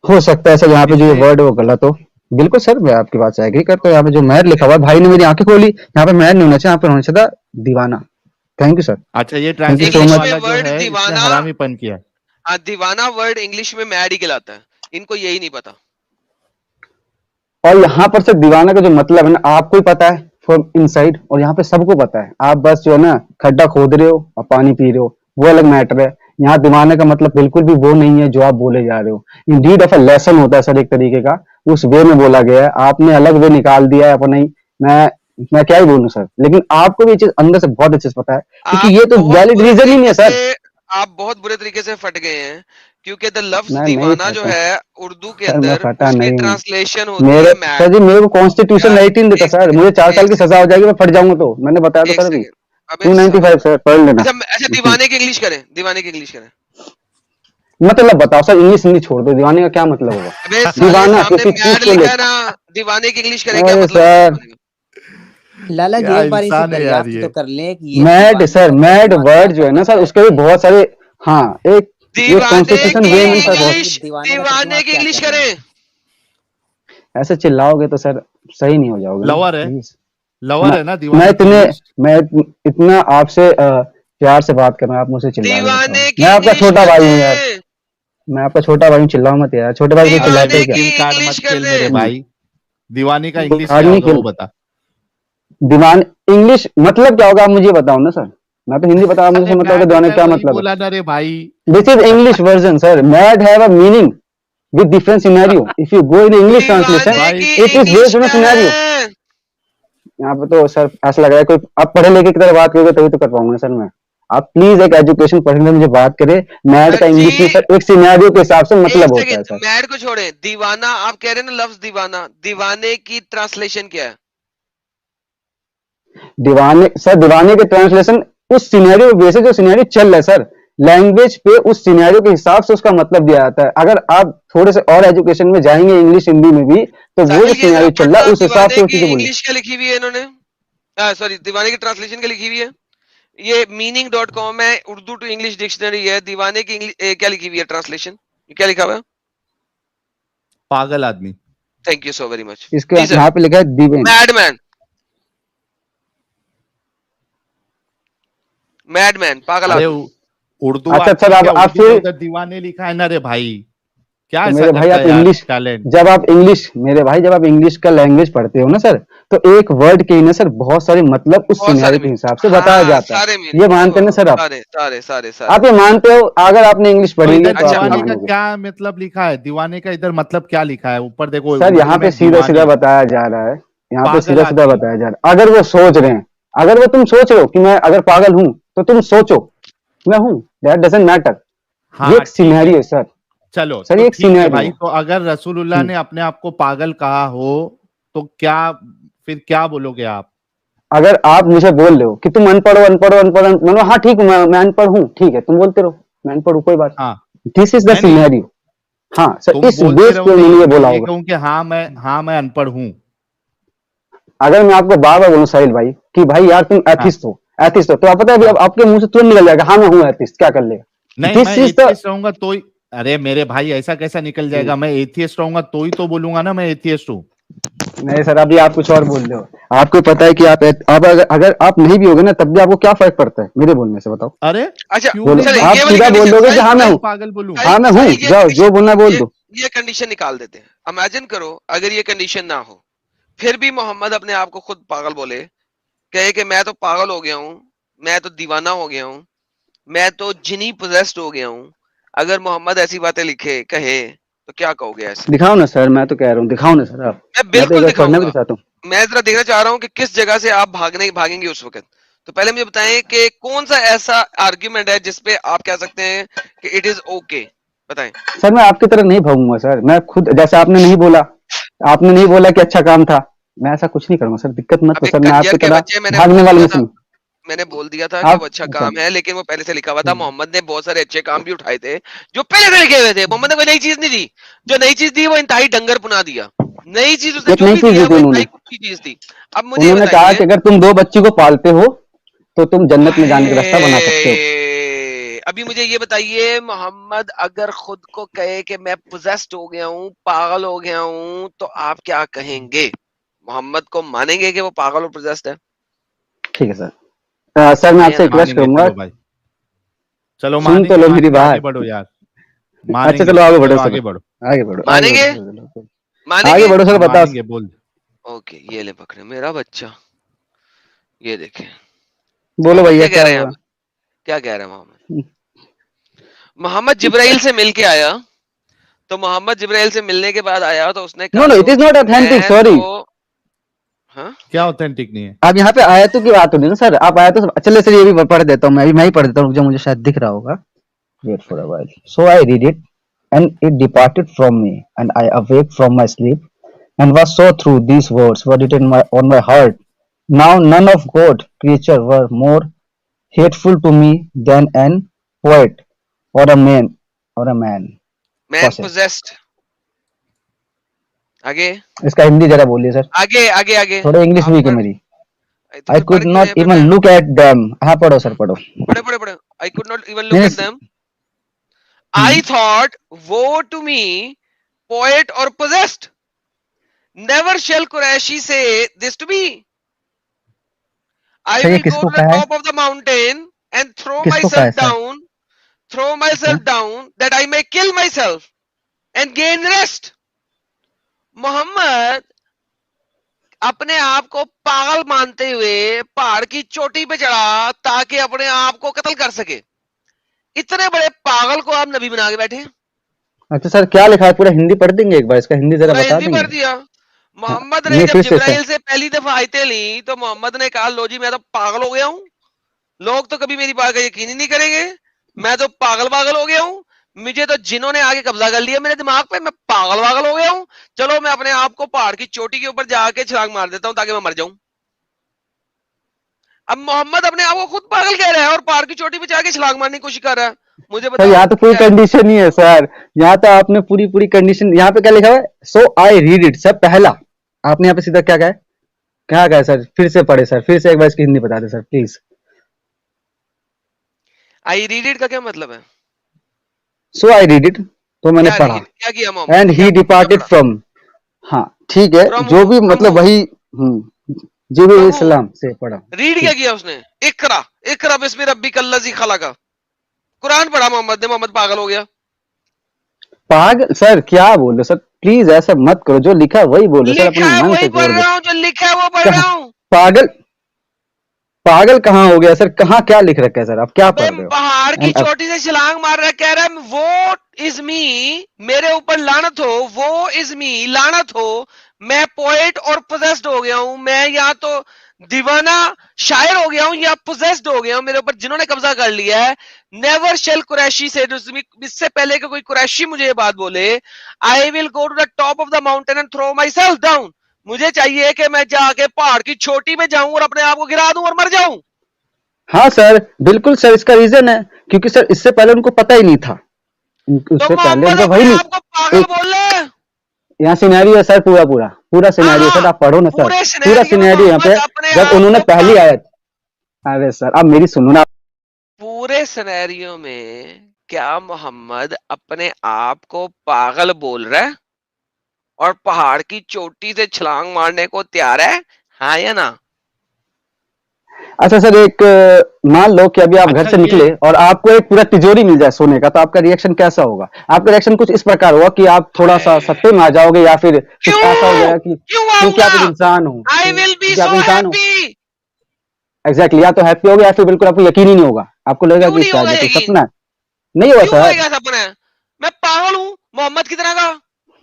हो सकता है सर यहाँ पे जो ये इसलिए वर्ड है वो गलत हो। बिल्कुल सर, मैं आपकी बात से एग्री करता हूँ। यहाँ पे जो मैर लिखा हुआ है, भाई ने मेरी आंखें खोली, यहाँ पे मैर नहीं होना चाहिए, यहाँ पे होना चाहिए था दीवाना। थैंक यू सर, अच्छा, ये thank you so English translation में मच। वाला जो वर्ड है इसने दीवाना, हरामीपन किया है। दीवाना वर्ड इंग्लिश में मैड ही कहलाता है। इनको यही नहीं पता। और यहाँ पर सर दीवाना का जो मतलब है ना, आपको ही पता है फ्रॉम इनसाइड, और यहाँ पे सबको पता है। आप बस जो है ना खड्डा खोद रहे हो और पानी पी रहे हो, वो अलग मैटर है। यहाँ दीवाने का मतलब बिल्कुल भी वो नहीं है जो आप बोले जा रहे हो। इंडीड ऑफ अ लेसन होता है सर, एक तरीके का, उस वे में बोला गया है। आपने अलग वे निकाल दिया है अपना ही। मैं क्या ही बोलूं सर, लेकिन आपको भी ये चीज अंदर से बहुत अच्छे से पता है, क्योंकि आप ये तो बहुत वैलिड बुरे रीजन ही नहीं है तरीके सर। से आप बहुत बुरे तरीके से फट गए हैं, क्योंकि द लफ्ज मैं नहीं दीवाना जो फटा है उर्दू के सर, मैं अंदर फटा उसकी नहीं हूँ। ट्रांसलेशन होती मेरे है सर मैड। जी, मेरे को कॉन्स्टिट्यूशन यार 18 देता एक सर, सेकंड, मुझे 4 साल एक की सेकंड, सजा हो जाएगी मैं फट जाऊंगा तो। मैंने बताया तो एक सर अभी। सेकंड। अबे 295 सर, पढ़ लेना। अच्छा अच्छा, दीवाने की इंग्लिश करें, दीवाने की इंग्लिश करें। मतलब बताओ सर, इंग्लिश इंग्लिश छोड़ दो, दीवाने का क्या मतलब होगा? अबे साले दीवाना सामने किसी चीज मैड को ले, लिखा है ना, दीवाने की इंग्लिश करें, क्या अरे मतलब होता है सर, दीवाने का? लाला जी, क्या एक बार इसे इंसान है यार दरियाफ्त ये। तो कर लें कि ये मैड दीवाने सर, का मैड तर्जुमा वर्ड जो क्या है ना करता सर, है? उसके भी बहुत सारे, हाँ, ये दीवाने कॉन्स्टिट्यूशन की वे में सर बहुत, इंग्लिश, दीवाने का तर्जुमा दीवाने आप की क्या इंग्लिश कर रहे हैं? करें। ऐसे चिल्लाओगे तो सर सही नहीं हो जाओगे ना लवर है, प्लीज। लवर है ना मैं दीवाने की इतने, इंग्लिश? मैं इतना आपसे प्यार से बात कर रहा हूँ, आप मुझसे चिल्ला रहे हो, बताओ? दीवाने मैं की आपका इंग्लिश छोटा भाई हूँ यार, करें, मैं आपका छोटा भाई हूँ, चिल्लाओ मत यार। छोटे भाई को अरे चिल्लाते दीवाने हो बे क्या? की किल कार्ड इंग्लिश मत खेल मेरे करें। हम्म, भाई। दीवानी का इंग्लिश क्या कार्ड नहीं होगा वो खेल, बता। दीवान इंग्लिश मतलब क्या होगा आप मुझे बताओ ना सर, मैं तो हिंदी बता, मुझे अरे समझ आता मैं है भी दीवाने मैं क्या वही मतलब है। बोला ना रे भाई। This is English version sir, mad have a meaning with different scenario, if you go in English translation दीवाने भाई की it is English based on a क्या सिनेरियो। है? यहाँ पे तो सर ऐसा लग रहा है कोई आप पढ़े लिखे की तरह बात करोगे तभी तो कर पाऊंगा सर मैं। आप प्लीज एक एजुकेशन पढ़ने मुझे बात करें, मैड का सर जी इंग्लिश में सर एक सिनेरियो के हिसाब से एक मतलब होता है सेकंड, सर। मैड को छोड़े, दीवाना आप कह रहे हैं ना, लफ्ज दीवाना, दीवाने की ट्रांसलेशन क्या है? दीवाने सर, दीवाने के ट्रांसलेशन उस सिनेरियो बेसिस जो सिनेरियो चल रहा है सर, लैंग्वेज पे उस सिनेरियो के हिसाब से उसका मतलब दिया जाता है। अगर आप थोड़े से और एजुकेशन में जाएंगे इंग्लिश हिंदी में भी, तो वो जो साहिल ये जरा सिनेरियो चल रहा पढ़ना, है उस हिसाब दीवाने से वो की चीजें बोले। इंग्लिश क्या लिखी हुई है इन्होंने, सॉरी दीवाने की ट्रांसलेशन क्या लिखी हुई है? ये meaning.com है, उर्दू टू इंग्लिश डिक्शनरी है, दीवाने की क्या लिखी हुई है ट्रांसलेशन, क्या लिखा हुआ है? पागल आदमी। Thank you so very much इसके जी सर। यहाँ पे लिखा है दीवेन। मैडमैन, मैडमैन, पागल अरे आदमी। उर्दू अच्छा आदमी सर, क्या, आप उर्दू में फिर उधर दीवाने लिखा है ना रे भाई, क्या तो ऐसा मेरे भाई करता आप है यार इंग्लिश, टैलेंट। जब आप इंग्लिश मेरे भाई जब आप इंग्लिश का लैंग्वेज पढ़ते हो ना सर, तो एक वर्ड के ही ना सर बहुत सारे मतलब उस बहुत सारे सिनेरियो के मीन, हिसाब से बताया हाँ जाता है। सारे मीन, ये ओ मानते हैं ना सर आप? सारे सारे सारे सारे। आप ये मानते हो? अगर आपने इंग्लिश तो पढ़ी है इधर तो आप अच्छा ये दीवाने का मानोगे। क्या मतलब लिखा है, दीवाने का इधर मतलब क्या लिखा है, ऊपर देखो सर उर्दू यहाँ पे में सीधा सीधा दीवाने, बताया जा रहा है, यहाँ पे पागल सीधा सीधा आदमी। बताया जा रहा है। अगर वो सोच रहे हैं, अगर वो तुम सोच रहे हो कि मैं अगर पागल हूं, तो तुम सोचो मैं हूं, दैट डजंट मैटर। ये हाँ एक ठीक है, सिनेरियो सर, चलो सर तो ये एक ठीक है भाई, सिनेरियो। तो अगर रसूलुल्लाह ने अपने आप को पागल कहा हो तो क्या, फिर क्या बोलोगे आप? अगर आप मुझे बोल रहे हो कि तुम अनपढ़ हो अनपढ़ हो अनपढ़ हो, मैंने हाँ ठीक हूँ, मैं अनपढ़ हूँ, ठीक है तुम बोलते रहो मैं अनपढ़ हूँ, कोई बात हाँ नहीं, दिस इज द नहीं नहीं, सिनेरियो। हाँ सर, तुम इस बोलते बेस रहो पे उन्होंने नहीं, ये मैं बोला ये होगा। कहूँ कि हाँ मैं अनपढ़ हूँ। अगर मैं आपको बार बार बोलूं साहिल भाई कि भाई यार तुम हाँ एथिस्ट हो, एथिस्ट हो, तो आप पता है अभी हाँ, आपके मुंह से तुरंत निकल जाएगा हाँ मैं हूँ एथिस्ट, क्या कर लेगा? नहीं मैं दिस इज द, एथियस्ट रहूंगा तो ही, अरे मेरे भाई ऐसा कैसा निकल जाएगा, मैं एथियस्ट रहूंगा तो ही तो बोलूंगा ना मैं एथियस्ट हूँ। नहीं सर अभी आप कुछ और बोल रहे हो। आपको पता है कि आप अगर आप नहीं भी होगे ना तब भी आपको क्या फर्क पड़ता है मेरे बोलने से, बताओ? अरे अच्छा क्यों बोलो, नहीं चलिए, भाई, आप ये वाली सीधा बोल कंडीशन, दोगे कि साहिल हाँ मैं क्यों हूँ, पागल बोलूं? हाँ मैं हूँ, साहिल ये जाओ जो बोलना बोल ये दो। ये कंडीशन निकाल देते हैं। इमेजिन करो अगर ये कंडीशन ना हो, फिर भी मोहम्मद अपने आप को खुद पागल बोले, कहे कि मैं तो पागल हो गया हूं, मैं तो दीवाना हो गया हूं, मैं तो जिनी पोजेस्ड हो गया हूं। अगर मोहम्मद ऐसी बातें लिखे कहे तो क्या कहोगे ऐसे? दिखाओ ना सर, मैं तो कह रहा हूँ दिखाओ ना सर आप, मैं मैं तो एक बिल्कुल बार पढ़ना भी दिखाऊंगा। तो चाहता हूँ। मैं जरा देखना चाह रहा हूं कि किस जगह से आप भागेंगे उस वक्त। तो पहले मुझे बताएं कि कौन सा ऐसा आर्ग्यूमेंट है जिसपे आप कह सकते हैं कि इट इज ओके, बताएं। सर मैं आपकी तरह नहीं भागूंगा सर, मैं खुद जैसे आपने नहीं बोला कि अच्छा काम था, मैं ऐसा कुछ नहीं करूंगा सर, दिक्कत मत अब हो एक सर, मैं कंजर आपकी के तरह बच्चे, मैंने भागने बोल वाले दिया में से था, नहीं। मैंने बोल दिया था कि वो आप अच्छा अच्छा, काम है, लेकिन वो पहले से लिखा हुआ था। मोहम्मद ने बहुत सारे अच्छे काम भी उठाए थे जो पहले से लिखे हुए थे। मोहम्मद ने कोई नई चीज नहीं दी, जो नई चीज दी वो इंतहाई डंगर पुना दिया। नई चीज उसने एक जो नई भी चीज दी दिया थी वो इंतहाई उन्होंने, कुछ चीज थी। अब मुझे ये उन्होंने कहा बताइए, कि अगर तुम 2 बच्ची को पालते हो तो तुम जन्नत में जाने का रास्ता बना सकते हो। हाय, अभी मुझे ये बताइए, मोहम्मद अगर खुद को कहे कि मैं पोजेस्ड हो गया हूं, पागल हो गया हूं, तो आप क्या कहेंगे? मोहम्मद को मानेंगे कि वो पागल और पोजेस्ड है? ठीक है सर। सर मैं हाँ या आपसे ना? रिक्वेस्ट मानेंगे, करूंगा, चलो भाई, चलो सुन तो मानेंगे लो मेरी मानेंगे, आगे बात। बढ़ो यार, अच्छा मानेंगे, चलो आगे बढ़ो चलो सर, आगे बढ़ो, आगे बढ़ो आगे मानेंगे? बढ़ो सर, आगे मानेंगे? बढ़ो सर, हाँ बताओ। मानेंगे, बोल। ओके, ये ले पकड़े मेरा बच्चा, ये देखे। बोलो मोहम्मद भैया क्या कह क्या रहे हैं? हुआ? आप क्या कह रहे हैं? मोहम्मद जिब्राइल से मिल के आया, तो मोहम्मद जिब्राइल से मिलने के बाद आया तो उसने नो कहा नो इट तो इज कि नॉट ऑथेंटिक, मैं सॉरी। तो, हाँ क्या ऑथेंटिक नहीं है? अब यहाँ पे आयतों की बात हो रही है ना सर, आप आयतों से चलिए सर ये भी पढ़ देता हूँ, मैं ही पढ़ देता हूँ, जो मुझे शायद दिख रहा होगा। Wait for a while, so I read it and it departed from me and I awake from my sleep and was so through these words were written on my heart. Now none of God creature were more hateful to me than an poet or a man man possessed. Possessed. आगे इसका हिंदी जरा बोलिए sir, आगे आगे आगे थोड़ा English आप week है पढ़, मेरी। तो I फिर पढ़ could क्यों रहे not हैं फिर? मैं even look at them. हाँ पढ़ो सर पढ़ो। पढ़े पढ़े पढ़े। I could not even look नहीं एट देम, आई थॉट वो टू मी पोएट और पोजेस्ड, नेवर शेल कुरैशी से this to me. I sir ये will go किसको to the कहा है, top of the mountain and किसको कहा है सर? throw अच्छा myself down that I may kill myself and gain rest. Muhammad अपने आप को पागल मानते हुए पहाड़ की चोटी पे चढ़ा ताकि अपने आप को कत्ल कर सके। इतने बड़े पागल को आप नबी बना के बैठे। अच्छा सर, क्या लिखा है? पूरा हिंदी पढ़ देंगे एक बार, इसका हिंदी जरा पूरा बता हिंदी देंगे? पढ़ दिया। मोहम्मद ने नहीं, जब फिर से जिब्राइल सर। से पहली दफा आयतें ली तो मोहम्मद ने कहा, लो जी मैं तो पागल हो गया हूं, लोग तो कभी मेरी बात का यकीन ही नहीं करेंगे, मैं तो पागल हो गया हूं, मुझे तो जिन्होंने आगे कब्जा कर लिया मेरे दिमाग पे, मैं पागल हो गया हूं, चलो मैं अपने आप को पहाड़ की चोटी के ऊपर जाके छलांग मार देता हूं ताकि मैं मर जाऊं। अब मोहम्मद अपने आप को खुद पागल कह रहा है और पहाड़ की चोटी पे जाके छलांग मारने की कोशिश कर रहा है। मुझे सर बताओ यहाँ तो पूरी क्या है? कंडीशन ही है सर, यहाँ तो आपने पूरी कंडीशन, यहाँ पे क्या लिखा हुआ है? सो आई रीड इट। सर पहला आपने यहाँ पे सीधा क्या कहा है? क्या कहा है सर? फिर से पढ़े सर, फिर से एक बार इसकी हिंदी बता दे sir please. I read it का क्या मतलब है? सो आई रीड इट, तो मैंने पढ़ा। क्या किया Muhammad? And he departed from, हाँ ठीक है, From जो who? भी From मतलब who? वही जिब्रील From who? अलैहिस्सलाम से पढ़ा। रीड क्या किया उसने? इकरा बिस्मि रब्बिकल लज़ी खलक़, कुरान पढ़ा मोहम्मद ने, मोहम्मद पागल हो गया। पागल सर क्या बोलो सर, प्लीज ऐसा मत करो, जो लिखा है वही बोलो सर, लिखा अपने है मन वही से पढ़ जोड़ दो। रहा हूं, जो लिखा है वो पढ़ रहा हूं। पागल पागल कहाँ हो गया सर? कहाँ क्या लिख रखा है सर? आप क्या पढ़ रहे हो? पहाड़ की एंड चोटी से छलांग मार रहा है, कह रहा है वो इज मी, मेरे ऊपर लानत हो, वो इज मी, लानत हो, मैं पोएट और पोजेस्ड हो गया हूं, मैं या तो दीवाना शायर हो गया हूं या पोजेस्ड हो गया हूं, मेरे ऊपर जिन्होंने कब्जा कर लिया है। नेवर शेल कुरैशी से, इससे पहले कि कोई कुरैशी मुझे ये बात बोले, I will go to the top of the mountain and throw myself down, मुझे चाहिए कि मैं जाके पहाड़ की चोटी में जाऊं और अपने आप को गिरा दूं और मर जाऊं। हाँ सर बिल्कुल सर, इसका रीजन है क्योंकि सर इससे पहले उनको पता ही नहीं था, तो उससे पहले मोहम्मद उनका वही अपने नहीं। आप को पागल बोल रहे हैं। यहाँ सिनेरियो है सर, पूरा सिनेरियो सर, आप पढ़ो ना सर, पूरे पूरा सिनेरियो यहाँ पे। मोहम्मद अपने जब आप उन्होंने को पहली आयत, अरे सर आप मेरी सुनो ना। पूरे सिनेरियो में क्या मोहम्मद अपने आप को पागल बोल रहा है और पहाड़ की चोटी से छलांग मारने को तैयार है, हाँ या ना? अच्छा सर, एक मान लो कि अभी आप घर अच्छा से निकले और आपको एक पूरा तिजोरी मिल जाए सोने का, तो आपका रिएक्शन कैसा होगा? आपका रिएक्शन कुछ इस प्रकार होगा कि आप थोड़ा सा सत्ते में आ जाओगे, या फिर कुछ ऐसा हो जाएगा कि क्यों क्योंकि आप एक आऊंगा? इंसान हो, आई विल बी क्योंकि आप सो इंसान हो। हैप्पी। एग्जैक्टली, या तो हैप्पी होगे या फिर बिल्कुल आपको यकीन ही नहीं होगा, आपको लगेगा क्यों कि नहीं क्या होगा ये कोई यकीन? सपना है। नहीं होगा क्यों सर। होएगा सपना? मैं पागल हूं मोहम्मद की तरह का।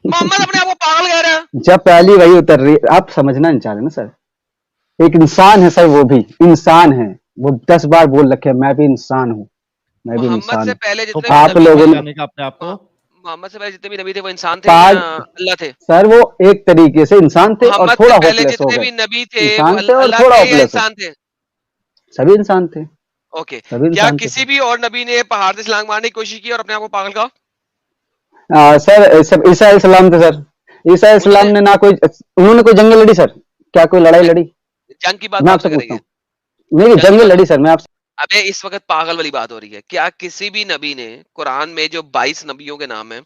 मोहम्मद अपने आप को पागल कह रहा है। जब पहली वही उतर रही, आप समझना नहीं चाह रहे ना सर, एक इंसान है सर, वो भी इंसान है, वो 10 बार बोल रखे मैं भी इंसान हूँ, मैं भी मोहम्मद इंसान से हूँ। पहले तो जितने भी आप नबी लोगों थे, ने जाने का अपने आप को मोहम्मद से पहले जितने भी नबी थे वो इंसान थे पाग या अल्लाह थे? सर वो एक तरीके से इंसान थे और मोहम्मद से थोड़ा पहले होपलेस हो जितने गए। भी नबी थे वो इंसान थे और अल्लाह थोड़ा थे या होपलेस हो, इंसान थे? सभी इंसान थे, ओके, सभी क्या इंसान थे किसी सर। भी और नबी ने पहाड़ से छलांग मारने की कोशिश की और अपने आप को पागल कहा? सर सब ईसा अलैहिस्सलाम थे सर, ईसा अलैहिस्सलाम उन्होंने ने ना कोई, उन्होंने कोई जंग लड़ी सर? क्या कोई लड़ाई लड़ी? जंग की बात मैं आपसे आपसे पूछता करेंगे। हूँ, नहीं जंग की जंग बात लड़ी सर, मैं आपसे। अबे इस वक्त पागल वाली बात हो रही है। क्या किसी भी नबी ने, कुरान में जो 22 नबियों के नाम है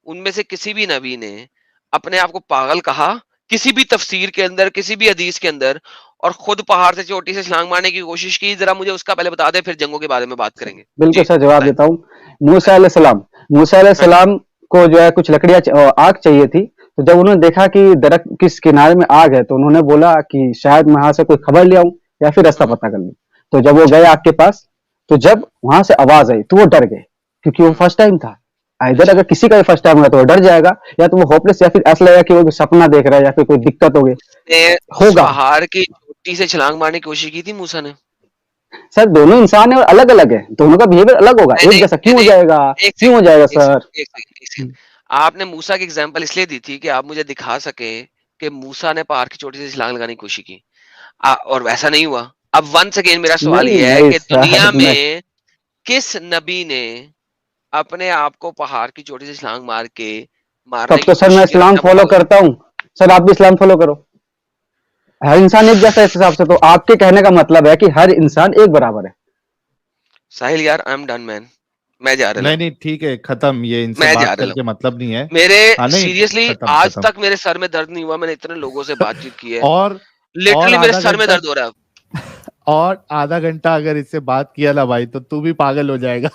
उनमें से किसी भी नबी ने अपने आप को पागल कहा किसी भी तफसीर के अंदर, किसी भी हदीस के अंदर, और खुद पहाड़ से चोटी से छलांग मारने की कोशिश की? जरा मुझे उसका पहले बता दे, फिर जंगों के बारे में बात करेंगे। बिल्कुल जी सर, जवाब बताएं। देता हूँ। मूसा अलैहिस्सलाम, मूसा हाँ जी। अलैहिस्सलाम को जो है कुछ लकड़ियां आग चाहिए थी, तो जब उन्होंने देखा कि दरख्त किस किनारे में आग है, तो उन्होंने बोला कि शायद मैं वहां से कोई खबर ले आऊं या फिर रास्ता पता कर लूं। तो जब वो गए आग के पास, तो जब वहां से आवाज आई तो वो डर गए, क्योंकि वो फर्स्ट टाइम था। इधर अगर किसी का भी फर्स्ट टाइम हुआ तो वो डर जाएगा, या तो वो होपलेस, या फिर ऐसा लगेगा कि वो कोई सपना देख रहा है या फिर कोई दिक्कत हो गई ने उस होगा। पहाड़ की चोटी से छलांग मारने की कोशिश की थी मूसा ने? सर दोनों इंसान है और अलग अलग है, दोनों का बिहेवियर अलग होगा। नहीं एक नहीं जैसा क्यों हो नहीं, जाएगा, एक क्यों हो सेकंड जाएगा एक सर? सेकंड एक सेकंड एक सेकंड। आपने मूसा की एग्जांपल इसलिए दी थी कि आप मुझे दिखा सके कि मूसा ने पहाड़ की चोटी से छलांग लगाने की कोशिश की, और वैसा नहीं हुआ। अब वंस अगेन मेरा सवाल नहीं ये है नहीं कि सर, दुनिया नहीं। में किस नबी ने अपने आप को पहाड़ की चोटी से छलांग मार के मारने तब की तो सर मैं कोशिश की और इस्लाम अपने आप को फॉलो पागल करता हूँ। सर आप भी इस्लाम फॉलो करो, हर इंसान एक जैसा है इस हिसाब से। तो आपके कहने का मतलब है कि हर इंसान एक बराबर है। साहिल यार, आई एम डन मैन, मैं जा रहा नहीं हूँ, नहीं ठीक है, खत्म, ये इनसे मैं जा बात रहा करके हूँ। मतलब नहीं है। मेरे हाँ नहीं, सीरियसली खत्म आज खत्म। तक मेरे सर में दर्द नहीं हुआ, मैंने इतने लोगों से बातचीत की है, और लिटरली मेरे आधा सर में घंटा दर्द हो रहा है। और आधा घंटा अगर इससे बात किया ना भाई, तो तू भी पागल हो जाएगा।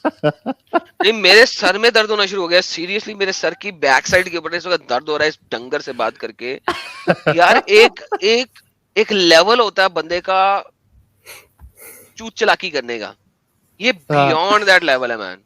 नहीं, मेरे सर में दर्द होना शुरू हो गया सीरियसली, मेरे सर की बैक साइड के ऊपर इस वक्त दर्द हो रहा है इस डंगर से बात करके। यार एक लेवल होता है बंदे का चूत चलाकी करने का, ये बियॉन्ड दैट लेवल है मैन।